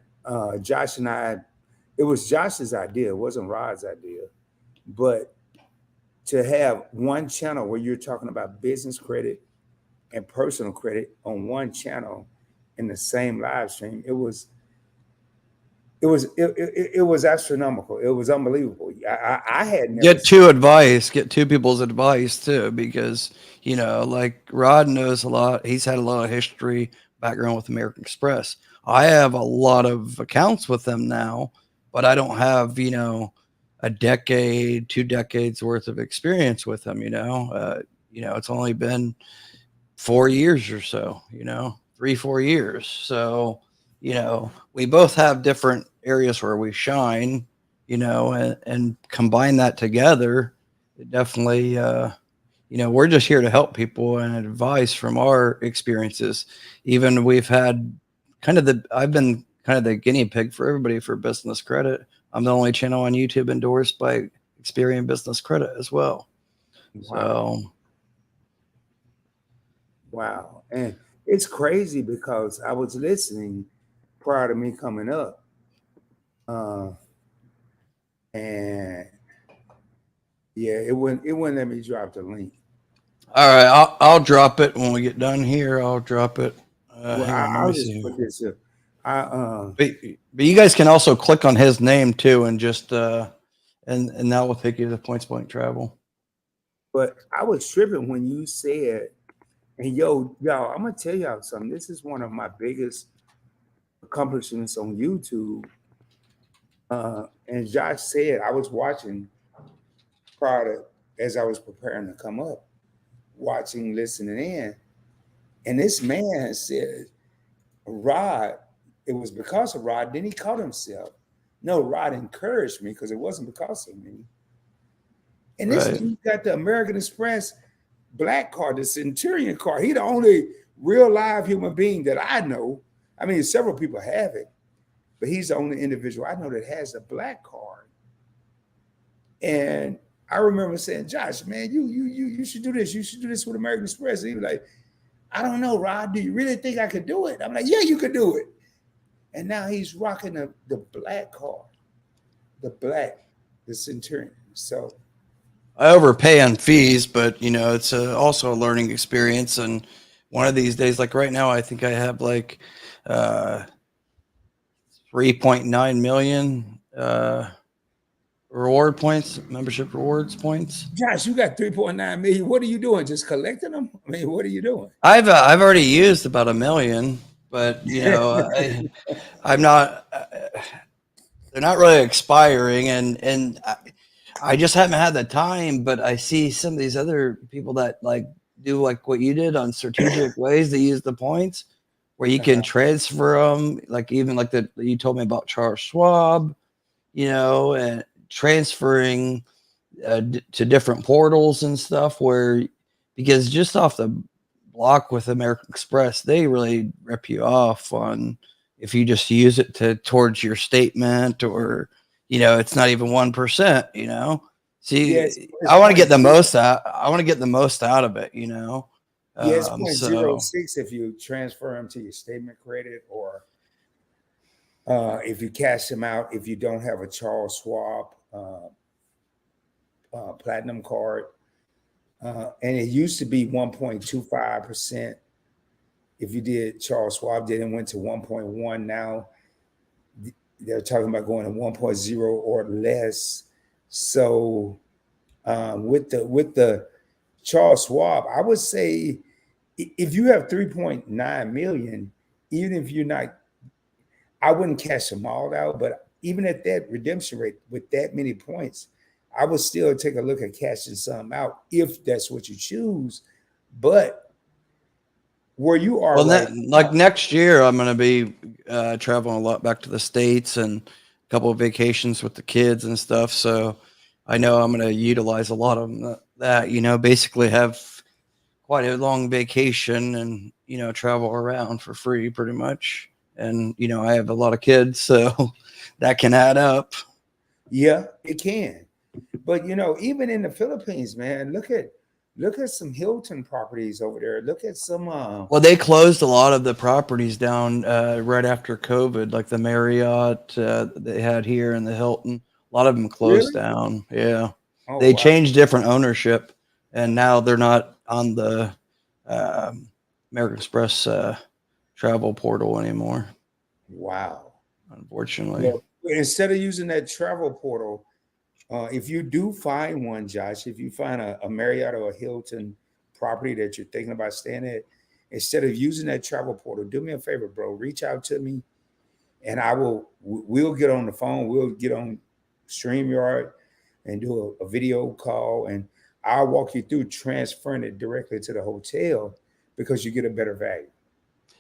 Josh and I, it was Josh's idea, it wasn't Rod's idea. But to have one channel where you're talking about business credit and personal credit on one channel in the same live stream, it was astronomical. It was unbelievable. I had never Get seen. two advice, get two people's advice too, because you know, like Rod knows a lot. He's had a lot of history background with American Express. I have a lot of accounts with them now, but I don't have, you know, a decade, 2 decades worth of experience with them. You know, it's only been 4 years or so. You know, 3, 4 years. So, you know, we both have different areas where we shine, you know, and combine that together, it definitely, you know, we're just here to help people and advise from our experiences. Even we've had I've been kind of the guinea pig for everybody for business credit. I'm the only channel on YouTube endorsed by Experian Business Credit as well. Wow, So, wow, and it's crazy because I was listening prior to me coming up, uh, and yeah, it wouldn't let me drop the link. all right, I'll drop it when we get done here. I'll drop it. Well, Hang on, let me I'll just see. put this up. I But you guys can also click on his name too, and just and that will take you to the points blank travel. but I was tripping when you said, and y'all, I'm gonna tell y'all something. This is one of my biggest accomplishments on YouTube. And Josh said I was watching prior to as I was preparing to come up, watching, listening in, and this man said, "Rod, it was because of Rod." Then he caught himself. No, Rod encouraged me because it wasn't because of me. And this Right. dude got the American Express black card, the Centurion card. He the only real live human being that I know. I mean, several people have it, but he's the only individual I know that has a black card. And I remember saying, Josh, man, you should do this. You should do this with American Express. And he was like, I don't know, Rod. Do you really think I could do it? I'm like, yeah, you could do it. And now he's rocking the black card, the Centurion. So I overpay on fees, but you know, it's also a learning experience. And one of these days, like right now, I think I have like uh, 3.9 million reward points, membership rewards points. Josh, you got 3.9 million. What are you doing? Just collecting them? I mean, what are you doing? I've already used about 1 million, but you know, I'm not. They're not really expiring, and I just haven't had the time. But I see some of these other people that like do like what you did on strategic ways to use the points, where you can transfer them, like even like the you told me about Charles Schwab, and transferring to different portals and stuff. Where because just off the block with American Express, they really rip you off on if you just use it to towards your statement or it's not even 1%. Yes, See, it's I want to point get the zero. most out. I want to get the most out of it. Yeah, it's point zero So six if you transfer them to your statement credit, or if you cash them out. If you don't have a Charles Schwab platinum card, and it used to be 1.25%. If you did Charles Schwab, then it went to 1.1. Now they're talking about going to 1.0 or less. So with the Charles Schwab, I would say if you have 3.9 million, even if you're not, I wouldn't cash them all out, but even at that redemption rate with that many points, I would still take a look at cashing some out if that's what you choose. But where you are well, right like now, next year, I'm going to be traveling a lot back to the States and a couple of vacations with the kids and stuff. So I know I'm going to utilize a lot of that, basically have quite a long vacation and, travel around for free pretty much. And, I have a lot of kids, so that can add up. yeah, it can. But even in the Philippines, man, look at some Hilton properties over there. Look at some Well, they closed a lot of the properties down right after COVID, like the Marriott they had here and the Hilton. A lot of them closed really? down. Yeah, Oh they wow. changed different ownership, and now they're not on the um, American Express travel portal anymore. Wow. Unfortunately. Well, instead of using that travel portal, if you do find one, Josh, if you find a Marriott or a Hilton property that you're thinking about staying at, instead of using that travel portal, do me a favor, bro. Reach out to me, and we'll get on the phone. We'll get on StreamYard and do a video call, and I'll walk you through transferring it directly to the hotel because you get a better value.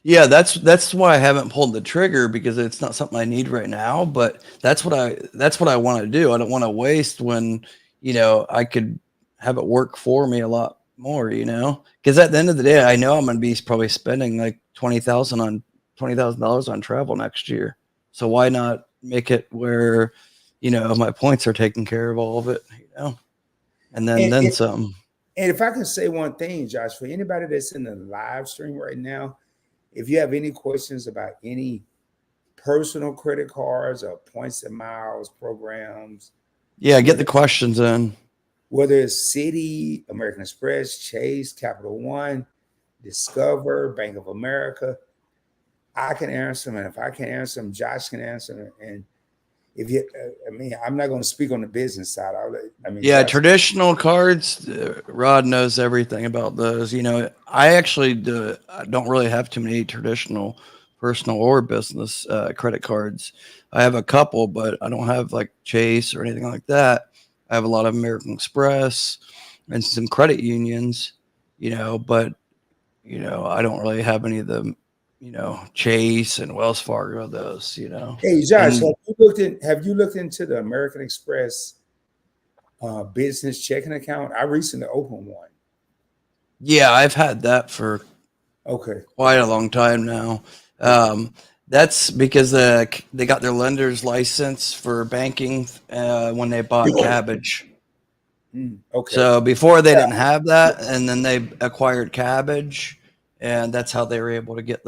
Yeah, that's why I haven't pulled the trigger because it's not something I need right now. But that's what I want to do. I don't want to waste when I could have it work for me a lot more. Because at the end of the day, I know I'm going to be probably spending like $20,000 on travel next year. So why not make it where my points are taking care of all of it, and then And, then and some. and if I can say one thing, Josh, for anybody that's in the live stream right now, if you have any questions about any personal credit cards or points and miles programs, Yeah, get the whether questions in. whether it's Citi, American Express, Chase, Capital One, Discover, Bank of America, I can answer them. And if I can answer them, Josh can answer them. And if you, I mean, I'm not going to speak on the business side. I mean, Yeah, Josh. traditional cards. Rod knows everything about those. I actually don't really have too many traditional personal or business credit cards. I have a couple, but I don't have like Chase or anything like that. I have a lot of American Express and some credit unions, but I don't really have any of them, Chase and Wells Fargo, those. Hey, Josh, And have you looked into the American Express business checking account? I recently opened one. yeah, I've had that for Okay. quite a long time now. Okay. That's because they got their lender's license for banking when they bought Cabbage. Okay. So before they Yeah. didn't have that, and then they acquired Cabbage, and that's how they were able to get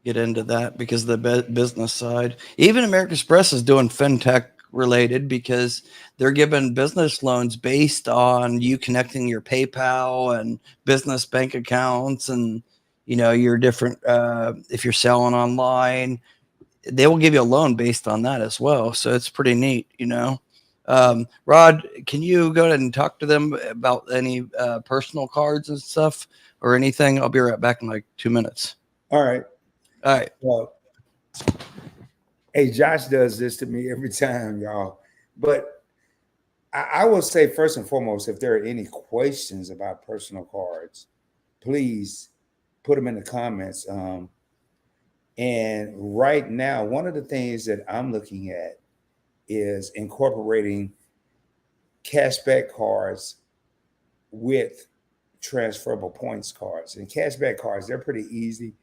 into that because of the business side. Even American Express is doing fintech related because they're giving business loans based on you connecting your PayPal and business bank accounts and your different if you're selling online, they will give you a loan based on that as well. So it's pretty neat. Rod, can you go ahead and talk to them about any personal cards and stuff or anything? I'll be right back in like 2 minutes. All right. All right. Well, hey, Josh does this to me every time, y'all. But I will say first and foremost, if there are any questions about personal cards, please put them in the comments. And right now, one of the things that I'm looking at is incorporating cashback cards with transferable points cards. And cashback cards, they're pretty easy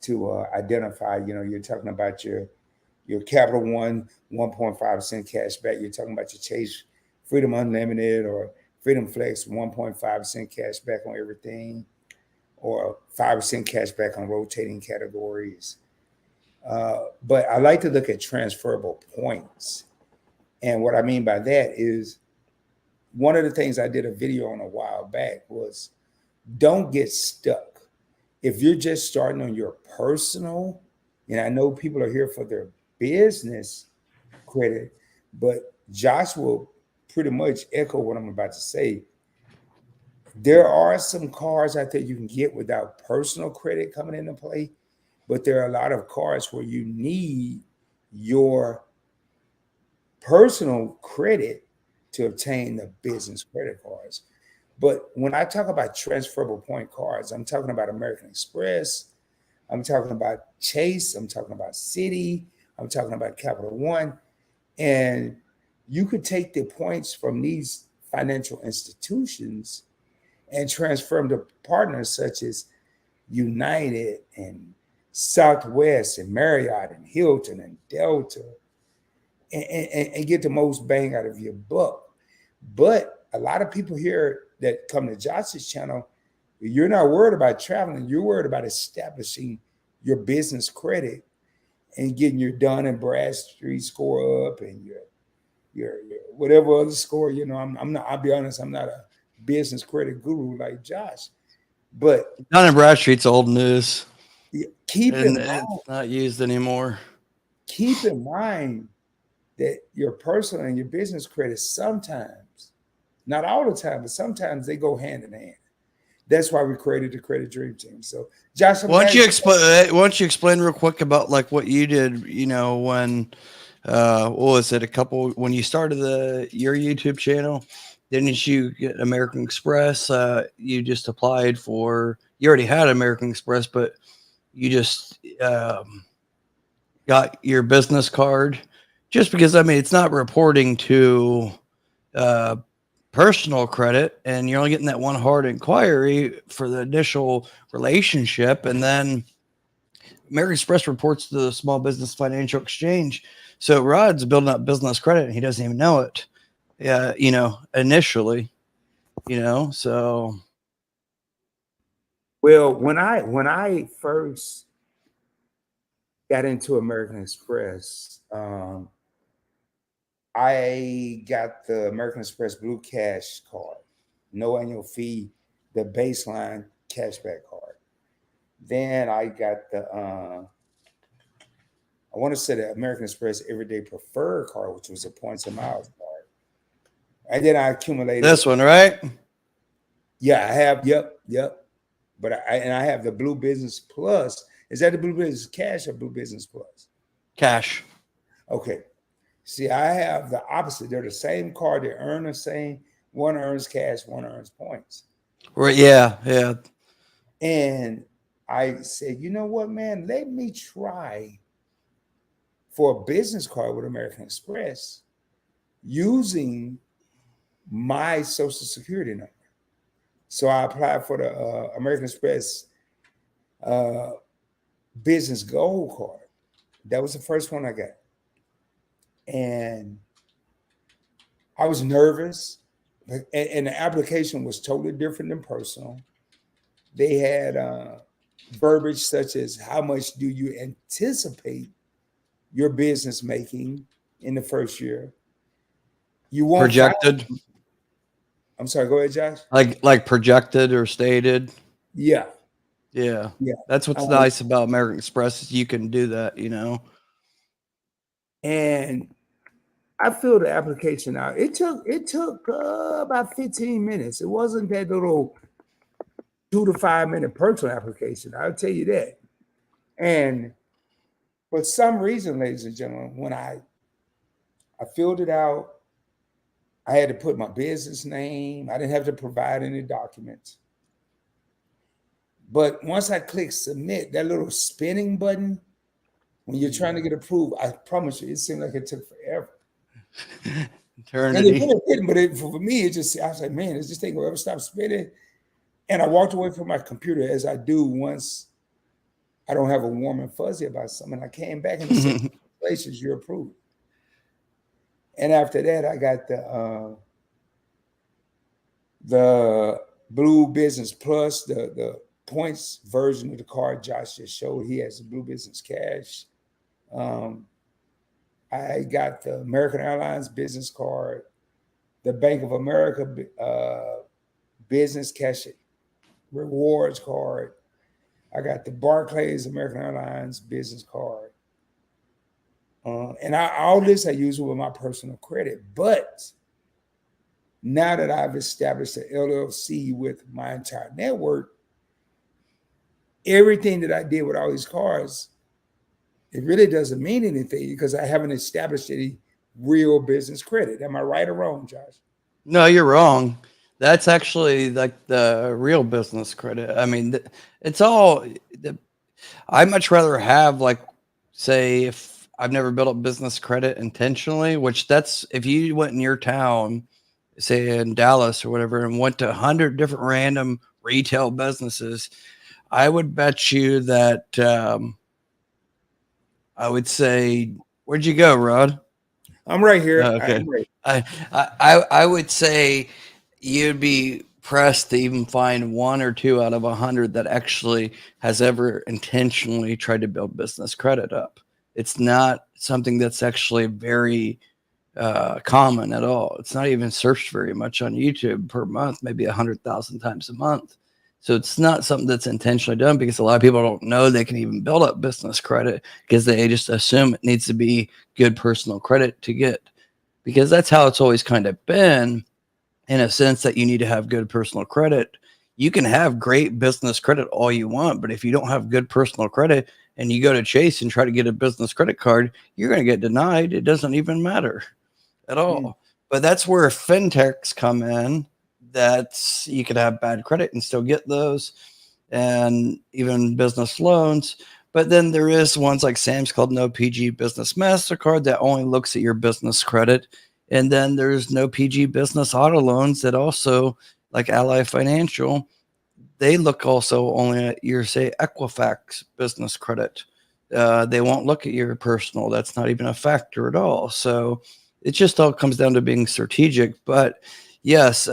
to identify. You know, you're talking about your Capital One 1.5% cash back. You're talking about your Chase Freedom Unlimited or Freedom Flex 1.5% cash back on everything, or 5% cash back on rotating categories. But I like to look at transferable points. And what I mean by that is, one of the things I did a video on a while back was, don't get stuck. If you're just starting on your personal, and I know people are here for their business credit, but Josh will pretty much echo what I'm about to say. There are some cards out there you can get without personal credit coming into play, but there are a lot of cards where you need your personal credit to obtain the business credit cards. But when I talk about transferable point cards, I'm talking about American Express, I'm talking about Chase, I'm talking about Citi, I'm talking about Capital One. And you could take the points from these financial institutions and transfer them to partners such as United and Southwest and Marriott and Hilton and Delta, and get the most bang out of your buck. But a lot of people here that come to Josh's channel, you're not worried about traveling. You're worried about establishing your business credit and getting your Dun and Bradstreet score up and your whatever other score. You know, I'm not. I'll be honest. I'm not a business credit guru like Josh, but Dun and Bradstreet's old news, keep in and mind, it's not used anymore. keep in mind that your personal and your business credit sometimes, not all the time, but sometimes they go hand in hand. That's why we created the Credit Dream Team. So, Josh, I'm Why don't glad. you explain? Why don't you explain real quick about like what you did? You know, when what was it? A couple when you started your YouTube channel, didn't you get American Express? You just applied for. You already had American Express, but you just got your business card. Just because I mean, it's not reporting to uh, personal credit, and you're only getting that one hard inquiry for the initial relationship, and then American Express reports to the Small Business Financial Exchange. So Rod's building up business credit, and he doesn't even know it. Yeah, you know, initially, you know, so Well, when I first got into American Express, I got the American Express Blue Cash card, no annual fee, the baseline cashback card. Then I got the I want to say the American Express Everyday Preferred card, which was a points and miles card. And then I accumulated. this one, right? Yeah, I have. Yep, yep. But I have the Blue Business Plus. Is that the Blue Business Cash or Blue Business Plus? Cash. Okay. See, I have the opposite. They're the same card. They earn the same. One earns cash, one earns points. Right, yeah, yeah. And I said, you know what, man? Let me try for a business card with American Express using my social security number. So I applied for the American Express uh, Business Gold card. That was the first one I got. And I was nervous, and the application was totally different than personal. They had verbiage such as, how much do you anticipate your business making in the first year? You won't find. Projected, I'm sorry, go ahead, Josh. like projected or stated. Yeah, Yeah, yeah. that's what's Um, nice about American Express is you can do that. You know, and I filled the application out. It took about 15 minutes. It wasn't that little 2 to 5 minute personal application. I'll tell you that. And for some reason, ladies and gentlemen, when I filled it out, I had to put my business name. I didn't have to provide any documents. But once I click submit, that little spinning button, when you're trying to get approved, I promise you, it seemed like it took forever. And it Eternity. really didn't, but for me, it just, I was like, man, is this thing will ever stop spinning? And I walked away from my computer as I do once I don't have a warm and fuzzy about something. I came back and it said, congratulations, you're approved. And after that, I got the Blue Business Plus, the points version of the card Josh just showed. He has the Blue Business Cash. Um, I got the American Airlines business card, the Bank of America business cash rewards card. I got the Barclays American Airlines business card. And all this I use with my personal credit. But now that I've established an LLC with my entire network, everything that I did with all these cards, it really doesn't mean anything because I haven't established any real business credit. Am I right or wrong, Josh? No, you're wrong. That's actually like the real business credit. I mean, it's all. I much rather have like, say, if I've never built up business credit intentionally, which that's if you went in your town, say in Dallas or whatever, and went to 100 different random retail businesses, I would bet you that I would say, where'd you go, Rod? I'm right here. Okay. I'm right. I would say you'd be pressed to even find one or two out of 100 that actually has ever intentionally tried to build business credit up. It's not something that's actually very common at all. It's not even searched very much on YouTube per month, maybe 100,000 times a month. So it's not something that's intentionally done because a lot of people don't know they can even build up business credit because they just assume it needs to be good personal credit to get, because that's how it's always kind of been, in a sense that you need to have good personal credit. You can have great business credit all you want, but if you don't have good personal credit and you go to Chase and try to get a business credit card, you're going to get denied. It doesn't even matter at Mm. all. But that's where fintechs come in. That's you could have bad credit and still get those, and even business loans. But then there is ones like Sam's Club No PG Business Mastercard that only looks at your business credit. And then there's No PG Business Auto Loans that also, like Ally Financial, they look also only at your, say, Equifax business credit. They won't look at your personal. That's not even a factor at all. So it just all comes down to being strategic. But yes,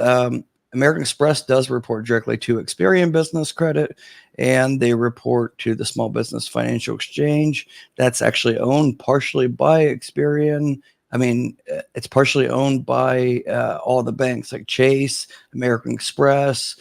American Express does report directly to Experian Business Credit, and they report to the Small Business Financial Exchange. That's actually owned partially by Experian. I mean, it's partially owned by all the banks like Chase, American Express,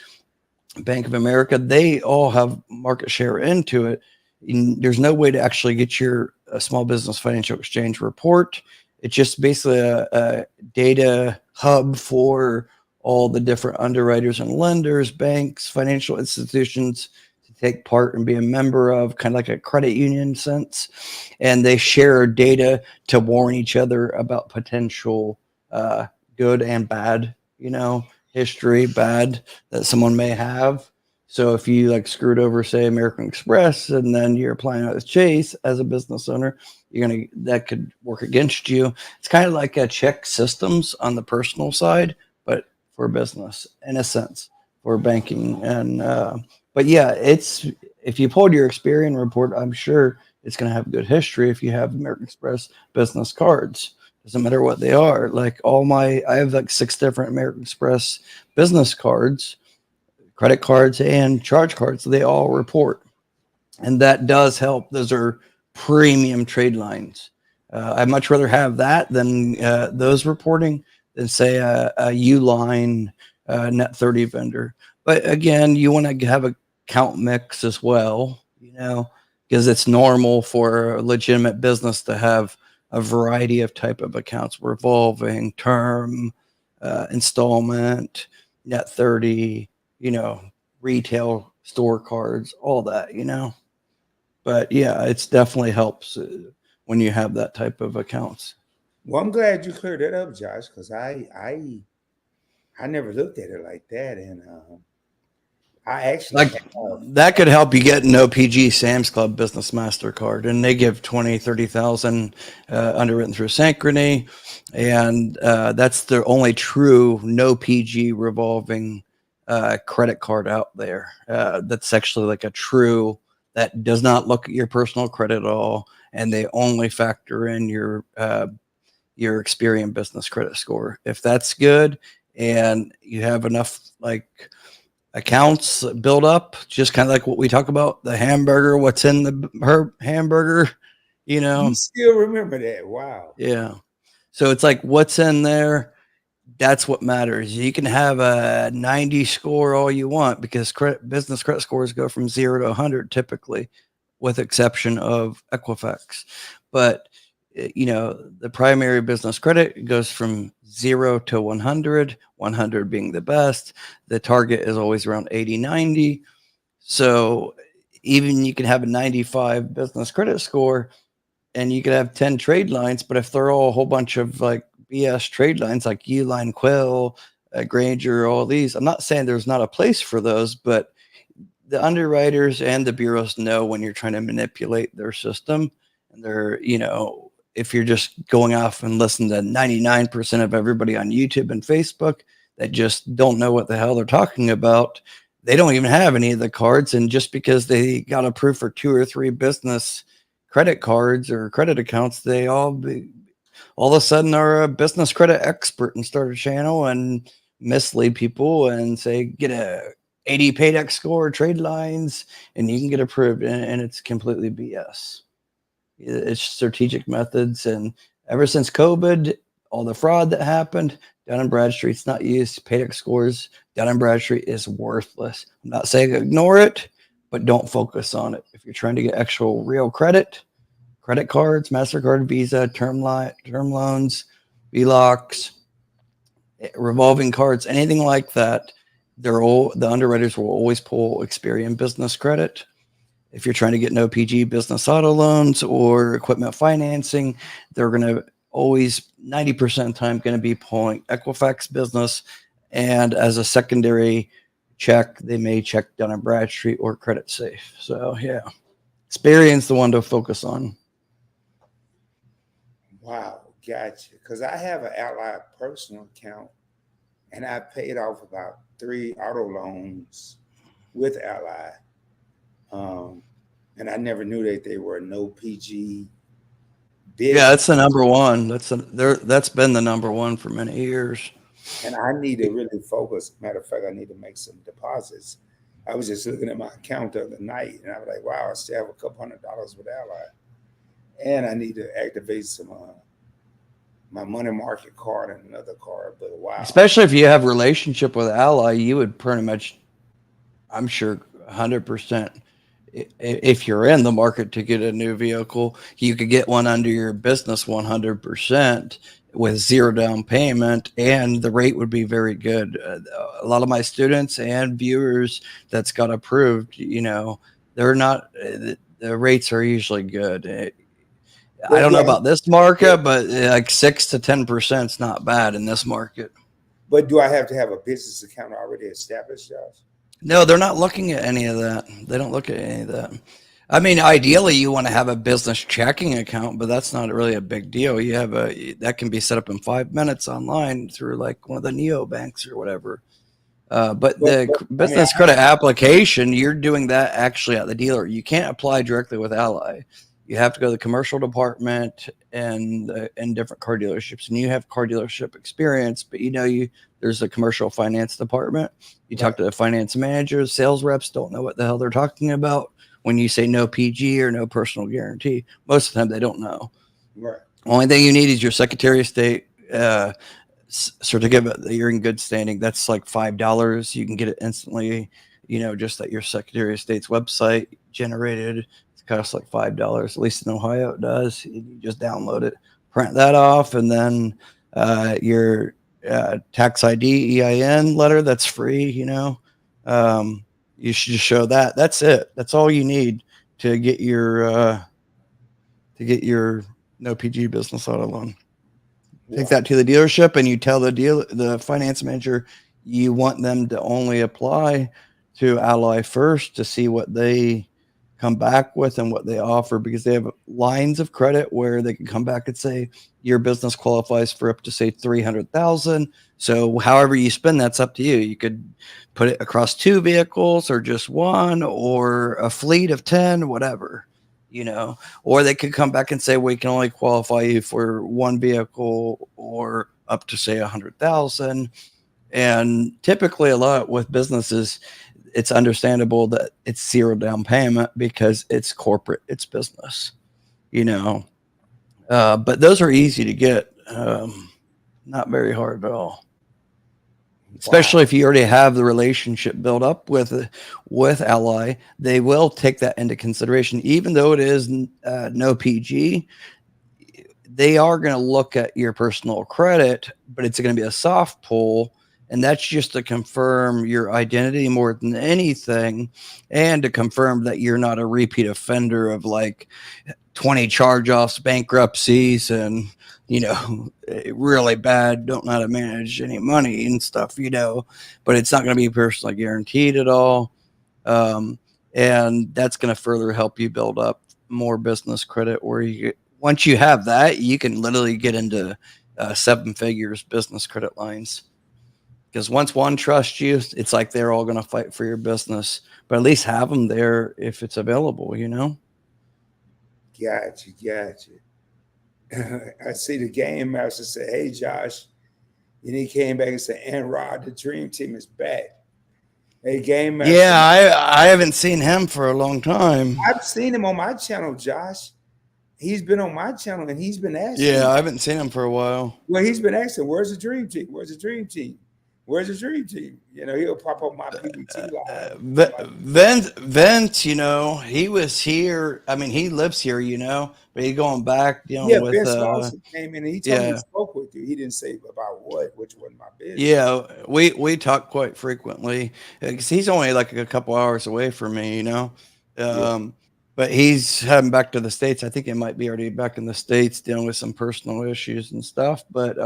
Bank of America. They all have market share into it. There's no way to actually get your Small Business Financial Exchange report. It's just basically a data hub for all the different underwriters and lenders, banks, financial institutions to take part and be a member of, kind of like a credit union sense. And they share data to warn each other about potential uh, good and bad, history, bad that someone may have. So if you like screwed over, say, American Express, and then you're applying with Chase as a business owner, that could work against you. It's kind of like a check systems on the personal side, but for business in a sense, for banking. And but yeah, it's if you pulled your Experian report, I'm sure it's going to have good history if you have American Express business cards. Doesn't matter what they are. Like I have like 6 different American Express business cards, credit cards, and charge cards. They all report, and that does help. Those are premium trade lines. I'd much rather have that than those reporting than say a Uline Net 30 vendor. But again, you want to have a count mix as well, because it's normal for a legitimate business to have a variety of type of accounts: revolving, term, installment, Net 30, retail store cards, all that. But yeah, it's definitely helps when you have that type of accounts. Well, I'm glad you cleared that up, Josh, because I never looked at it like that, and I actually Like have. that could help you get an OPG Sam's Club Business MasterCard, and they give 20, 30,000 underwritten through Synchrony, and that's the only true no PG revolving credit card out there. That's actually like a true that does not look at your personal credit at all, and they only factor in your Experian business credit score. If that's good, and you have enough like accounts build up, just kind of like what we talk about the hamburger, what's in her hamburger, you You know? still remember that? Wow. Yeah. So it's like what's in there. That's what matters. You can have a 90 score all you want because business credit scores go from 0 to 100 typically, with exception of Equifax. But the primary business credit goes from 0 to 100, 100 being the best. The target is always around 80, 90. So even you can have a 95 business credit score and you could have 10 trade lines, but if they're all a whole bunch of like BS trade lines like Uline, Quill, Granger, all these, I'm not saying there's not a place for those, but the underwriters and the bureaus know when you're trying to manipulate their system. And if you're just going off and listen to 99% of everybody on YouTube and Facebook that just don't know what the hell they're talking about, they don't even have any of the cards. And just because they got approved for 2 or 3 business credit cards or credit accounts, they all of a sudden are a business credit expert and start a channel and mislead people and say get a 80 paydex score trade lines and you can get approved, and it's completely BS. It's strategic methods, and ever since COVID, all the fraud that happened, Dun & Bradstreet's not used. Paydex scores, Dun & Bradstreet is worthless. I'm not saying ignore it, but don't focus on it. If you're trying to get actual real credit cards, MasterCard, Visa, term loans, VLOCs, revolving cards, anything like that, the underwriters will always pull Experian business credit. If you're trying to get no PG business auto loans or equipment financing, they're going to always 90% of the time going to be pulling Equifax business, and as a secondary check, they may check Dun & Bradstreet or Credit Safe. So yeah, Experian's the one to focus on. Wow, gotcha. Because I have an Ally personal account, and I paid off about 3 auto loans with Ally. And I never knew that they were no PG Yeah, business. that's the number one. That's been the number one for many years. And I need to really focus. Matter of fact, I need to make some deposits. I was just looking at my account the other night, and I was like, "Wow, I still have a couple $100 with Ally." And I need to activate some my money market card and another card. But wow, Especially if you have relationship with Ally, you would pretty much, I'm sure, 100%. If you're in the market to get a new vehicle, you could get one under your business 100% with zero down payment, and the rate would be very good. A lot of my students and viewers that's got approved, they're not. The rates are usually good. I but don't do know I have, about this market, but like 6 to 10% is not bad in this market. but do I have to have a business account already established, Josh? No, they're not looking at any of that. They don't look at any of that. I mean, ideally, you want to have a business checking account, but that's not really a big deal. That can be set up in 5 minutes online through like one of the neo banks or whatever. But the But I mean, business credit application, you're doing that actually at the dealer. You can't apply directly with Ally. You have to go to the commercial department and different car dealerships. And you have car dealership experience, but there's a commercial finance department. You right, talk to the finance managers, sales reps don't know what the hell they're talking about when you say no PG or no personal guarantee. Most of the time, they don't know. right. Only thing you need is your Secretary of State certificate that you're in good standing. That's like $5. You can get it instantly, just at your Secretary of State's website generated. It costs like $5. At least in Ohio, it does. You just download it, print that off, and then your tax ID EIN letter. That's free. You should just show that. That's it. That's all you need to get your no PG business auto loan. Take Wow. that to the dealership and you tell the finance manager you want them to only apply to Ally first to see what they come back with and what they offer, because they have lines of credit where they can come back and say your business qualifies for up to say 300,000. So however you spend, that's up to you. You could put it across two vehicles or just one or a fleet of 10, whatever, or they could come back and say, we can only qualify you for one vehicle or up to say 100,000. And typically a lot with businesses, it's understandable that it's zero down payment because it's corporate, it's business, but those are easy to get. Not very hard at all, especially Wow. if you already have the relationship built up with Ally. They will take that into consideration, even though it is no PG. They are going to look at your personal credit, but it's going to be a soft pull. And that's just to confirm your identity more than anything, and to confirm that you're not a repeat offender of like 20 charge offs, bankruptcies, and, really bad, don't know how to manage any money and stuff, but it's not going to be personally guaranteed at all. And that's going to further help you build up more business credit where once you have that, you can literally get into 7 figures business credit lines. Because once one trusts you, it's like they're all going to fight for your business, but at least have them there if it's available, Gotcha. I see the game master say, "Hey, Josh," and he came back and said, "And Rod, the dream team is back." Hey, game master. Yeah, I haven't seen him for a long time. I've seen him on my channel, Josh. He's been on my channel and he's been asking. Yeah, I haven't seen him for a while. Well, he's been asking, "Where's the dream team? Where's the dream team? Where's the dream team?" He'll pop up my PBT live. Vince, he was here. I mean, he lives here, but he's going back dealing Yeah, with. Vince Lawson came in and he told me Yeah, he spoke with you. He didn't say about what, which wasn't my business. yeah, we talk quite frequently because he's only like a couple hours away from me, Yeah. but he's heading back to the States. I think he might be already back in the States dealing with some personal issues and stuff. But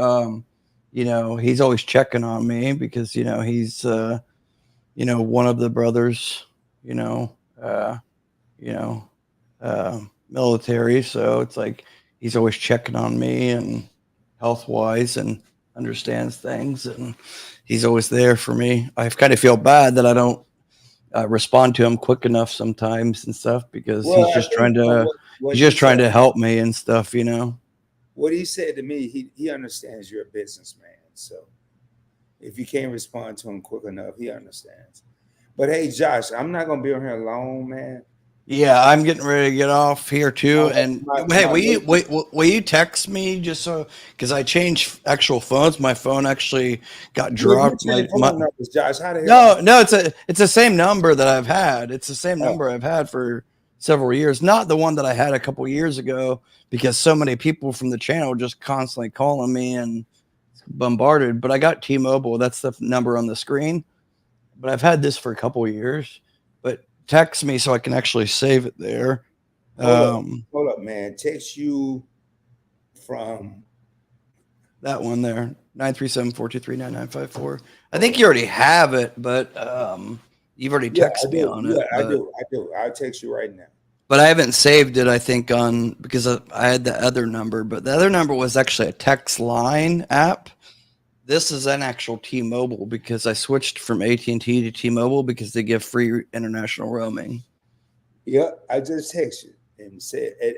he's always checking on me because he's one of the brothers, uh, you know, military. So it's like he's always checking on me and health wise and understands things, and he's always there for me. I kind of feel bad that I don't respond to him quick enough sometimes and stuff, because Well, he's I just think trying to what he's he just trying said, to help me and stuff. what he said to me, he understands you're a businessman. So if you can't respond to him quick enough, he understands. But hey, Josh, I'm not gonna be on here long, man. Yeah, I'm getting ready to get off here too. And hey, My will you text me just so, because I changed actual phones. My phone actually got you dropped. change your phone numbers, Josh. How the hell? No, it's the same number that I've had. It's the same Oh, number I've had for several years. Not the one that I had a couple years ago, because so many people from the channel just constantly calling me and bombarded. But I got T-Mobile. That's the number on the screen. But I've had this for a couple years. But text me so I can actually save it there. hold up, man. Text you from That one there, 937-423-9954. I think you already have it, but you've already yeah, I texted me do. on Yeah, it. I do. I do. I'll text you right now. But I haven't saved it, I think, because I had the other number, but the other number was actually a text line app. This is an actual T-Mobile, because I switched from AT&T to T-Mobile because they give free international roaming. Yeah, I just texted and said at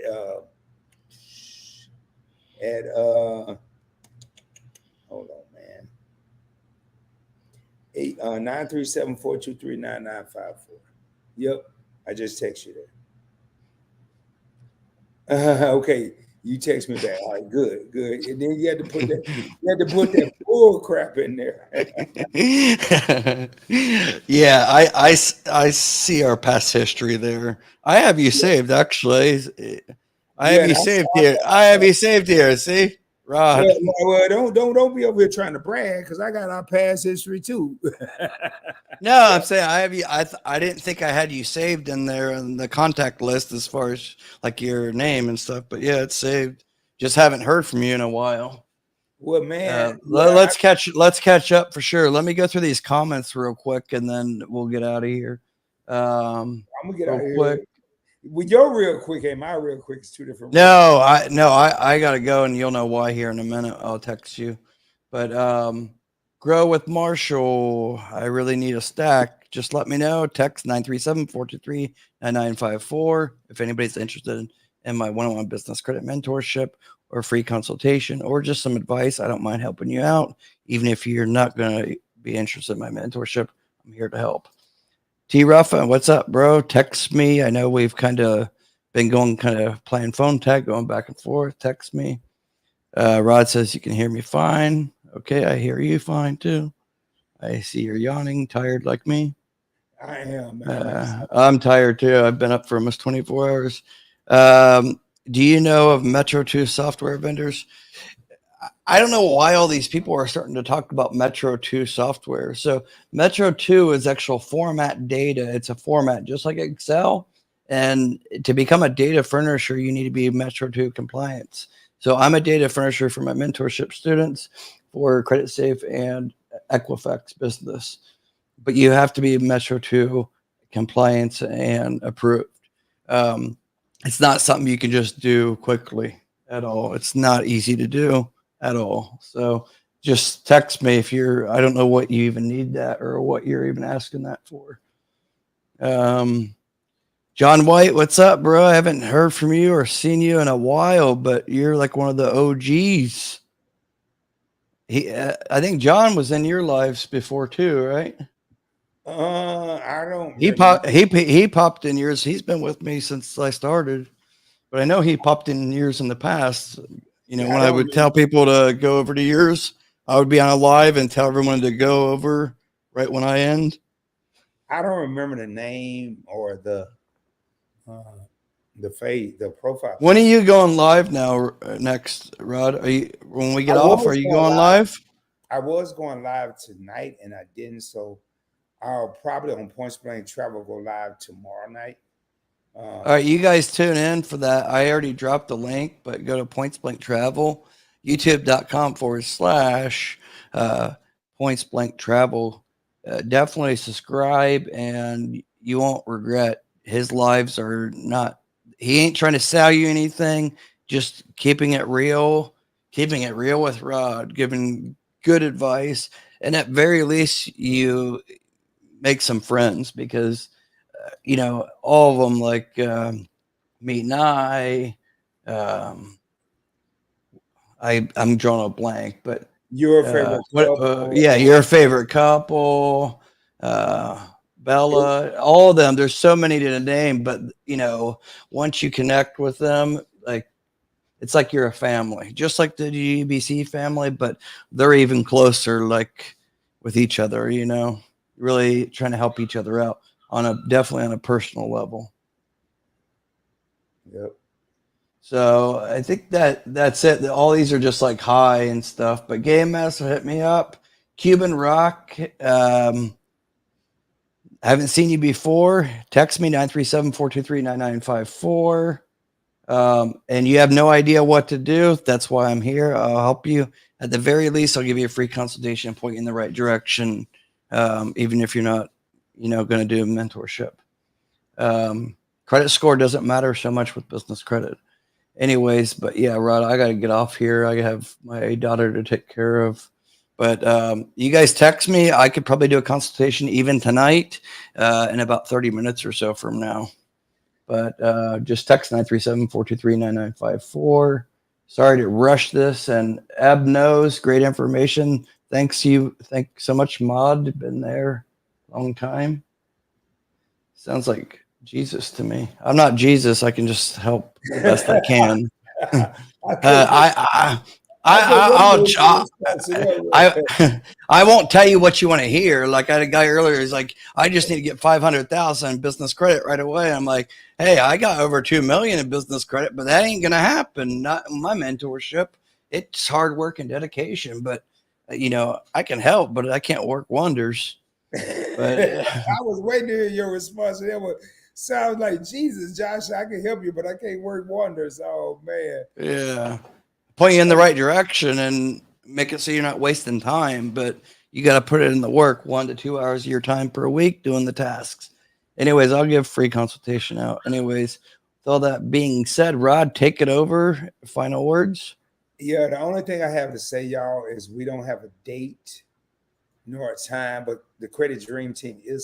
hold on, man. 937-423-9954. Yep, I just text you there. Okay, you text me back. All right, good. And then you had to put that bull crap in there. Yeah, I see our past history there. I have you saved, actually. I have Yeah, you saved here. I have you saved here. See, Rod. well, don't be over here trying to brag, because I got our past history too. No, I'm saying I have you. I didn't think I had you saved in there in the contact list as far as like your name and stuff. But yeah, it's saved. Just haven't heard from you in a while. Well, man, yeah, Let's catch up for sure. Let me go through these comments real quick, and then we'll get out of here. I'm gonna get Real out of quick. here. With your real quick and my real quick is two different real. I gotta go, and you'll know why here in a minute. I'll text you. But grow with Marshall. I really need a stack. Just let me know. Text 937-423-9954 if anybody's interested in my one-on-one business credit mentorship or free consultation or just some advice. I don't mind helping you out. Even if you're not gonna be interested in my mentorship, I'm here to help. T Ruffa, what's up, bro? Text me. I know we've kind of been going playing phone tag, going back and forth. Text me. Rod says you can hear me fine. Okay, I hear you fine too. I see you're yawning, tired like me. I am, man. I'm tired too. I've been up for almost 24 hours. Do you know of Metro 2 software vendors? I don't know why all these people are starting to talk about Metro 2 software. So Metro 2 is actual format data. It's a format just like Excel. And to become a data furnisher, you need to be Metro 2 compliance. So I'm a data furnisher for my mentorship students for Credit Safe and Equifax business. But you have to be Metro 2 compliance and approved. It's not something you can just do quickly at all. It's not easy to do at all. So just text me if I don't know what you even need that or what you're even asking that for. John White, what's up, bro? I haven't heard from you or seen you in a while, but you're like one of the OGs. I think John was in your lives before too, right? I don't He remember. popped in yours. He's been with me since I started, but I know he popped in years in the past. Yeah, When I would tell people to go over to yours, I would be on a live and tell everyone to go over right when I end. I don't remember the name or the profile. When are you going live now? Next, Rod? When we get off? Are you going live? I was going live tonight and I didn't, so I'll probably on Points Blank Travel go live tomorrow night. All right, you guys tune in for that. I already dropped the link, but go to Points Blank Travel, youtube.com/Points Blank Travel. Definitely subscribe, and you won't regret. His lives are not. He ain't trying to sell you anything. Just keeping it real with Rod, giving good advice, and at very least, you make some friends because all of them like Meet and I'm drawing a blank, but your favorite couple. your favorite couple, Bella, all of them. There's so many to name, but once you connect with them, like it's like you're a family, just like the GBC family, but they're even closer, like with each other. Really trying to help each other out definitely on a personal level. Yep. So I think that's it. All these are just like high and stuff. But Game Master hit me up. Cuban Rock. I haven't seen you before. Text me 937-423-9954. And you have no idea what to do. That's why I'm here. I'll help you. At the very least, I'll give you a free consultation and point you in the right direction. Even if you're not, going to do a mentorship. Credit score doesn't matter so much with business credit. Anyways, but yeah, Rod, I got to get off here. I have my daughter to take care of. But you guys text me. I could probably do a consultation even tonight in about 30 minutes or so from now. But just text 937-423-9954. Sorry to rush this. And Ab knows, great information. Thanks so much, Mod. Been there a long time. Sounds like Jesus to me. I'm not Jesus. I can just help the best I can. I won't tell you what you want to hear. Like I had a guy earlier, he's like, I just need to get 500,000 in business credit right away. I'm like, hey, I got over 2 million in business credit, but that ain't gonna happen. Not in my mentorship. It's hard work and dedication, but I can help, but I can't work wonders. But I was waiting to hear your response. It sounds like Jesus, Josh. I can help you, but I can't work wonders. Oh man. Yeah. Point you in the right direction, and make it so you're not wasting time, but you got to put it in the work, 1 to 2 hours of your time per week doing the tasks. Anyways, I'll give free consultation out. Anyways, with all that being said, Rod, take it over. Final words. Yeah, the only thing I have to say, y'all, is we don't have a date nor a time, but the Credit Dream Team is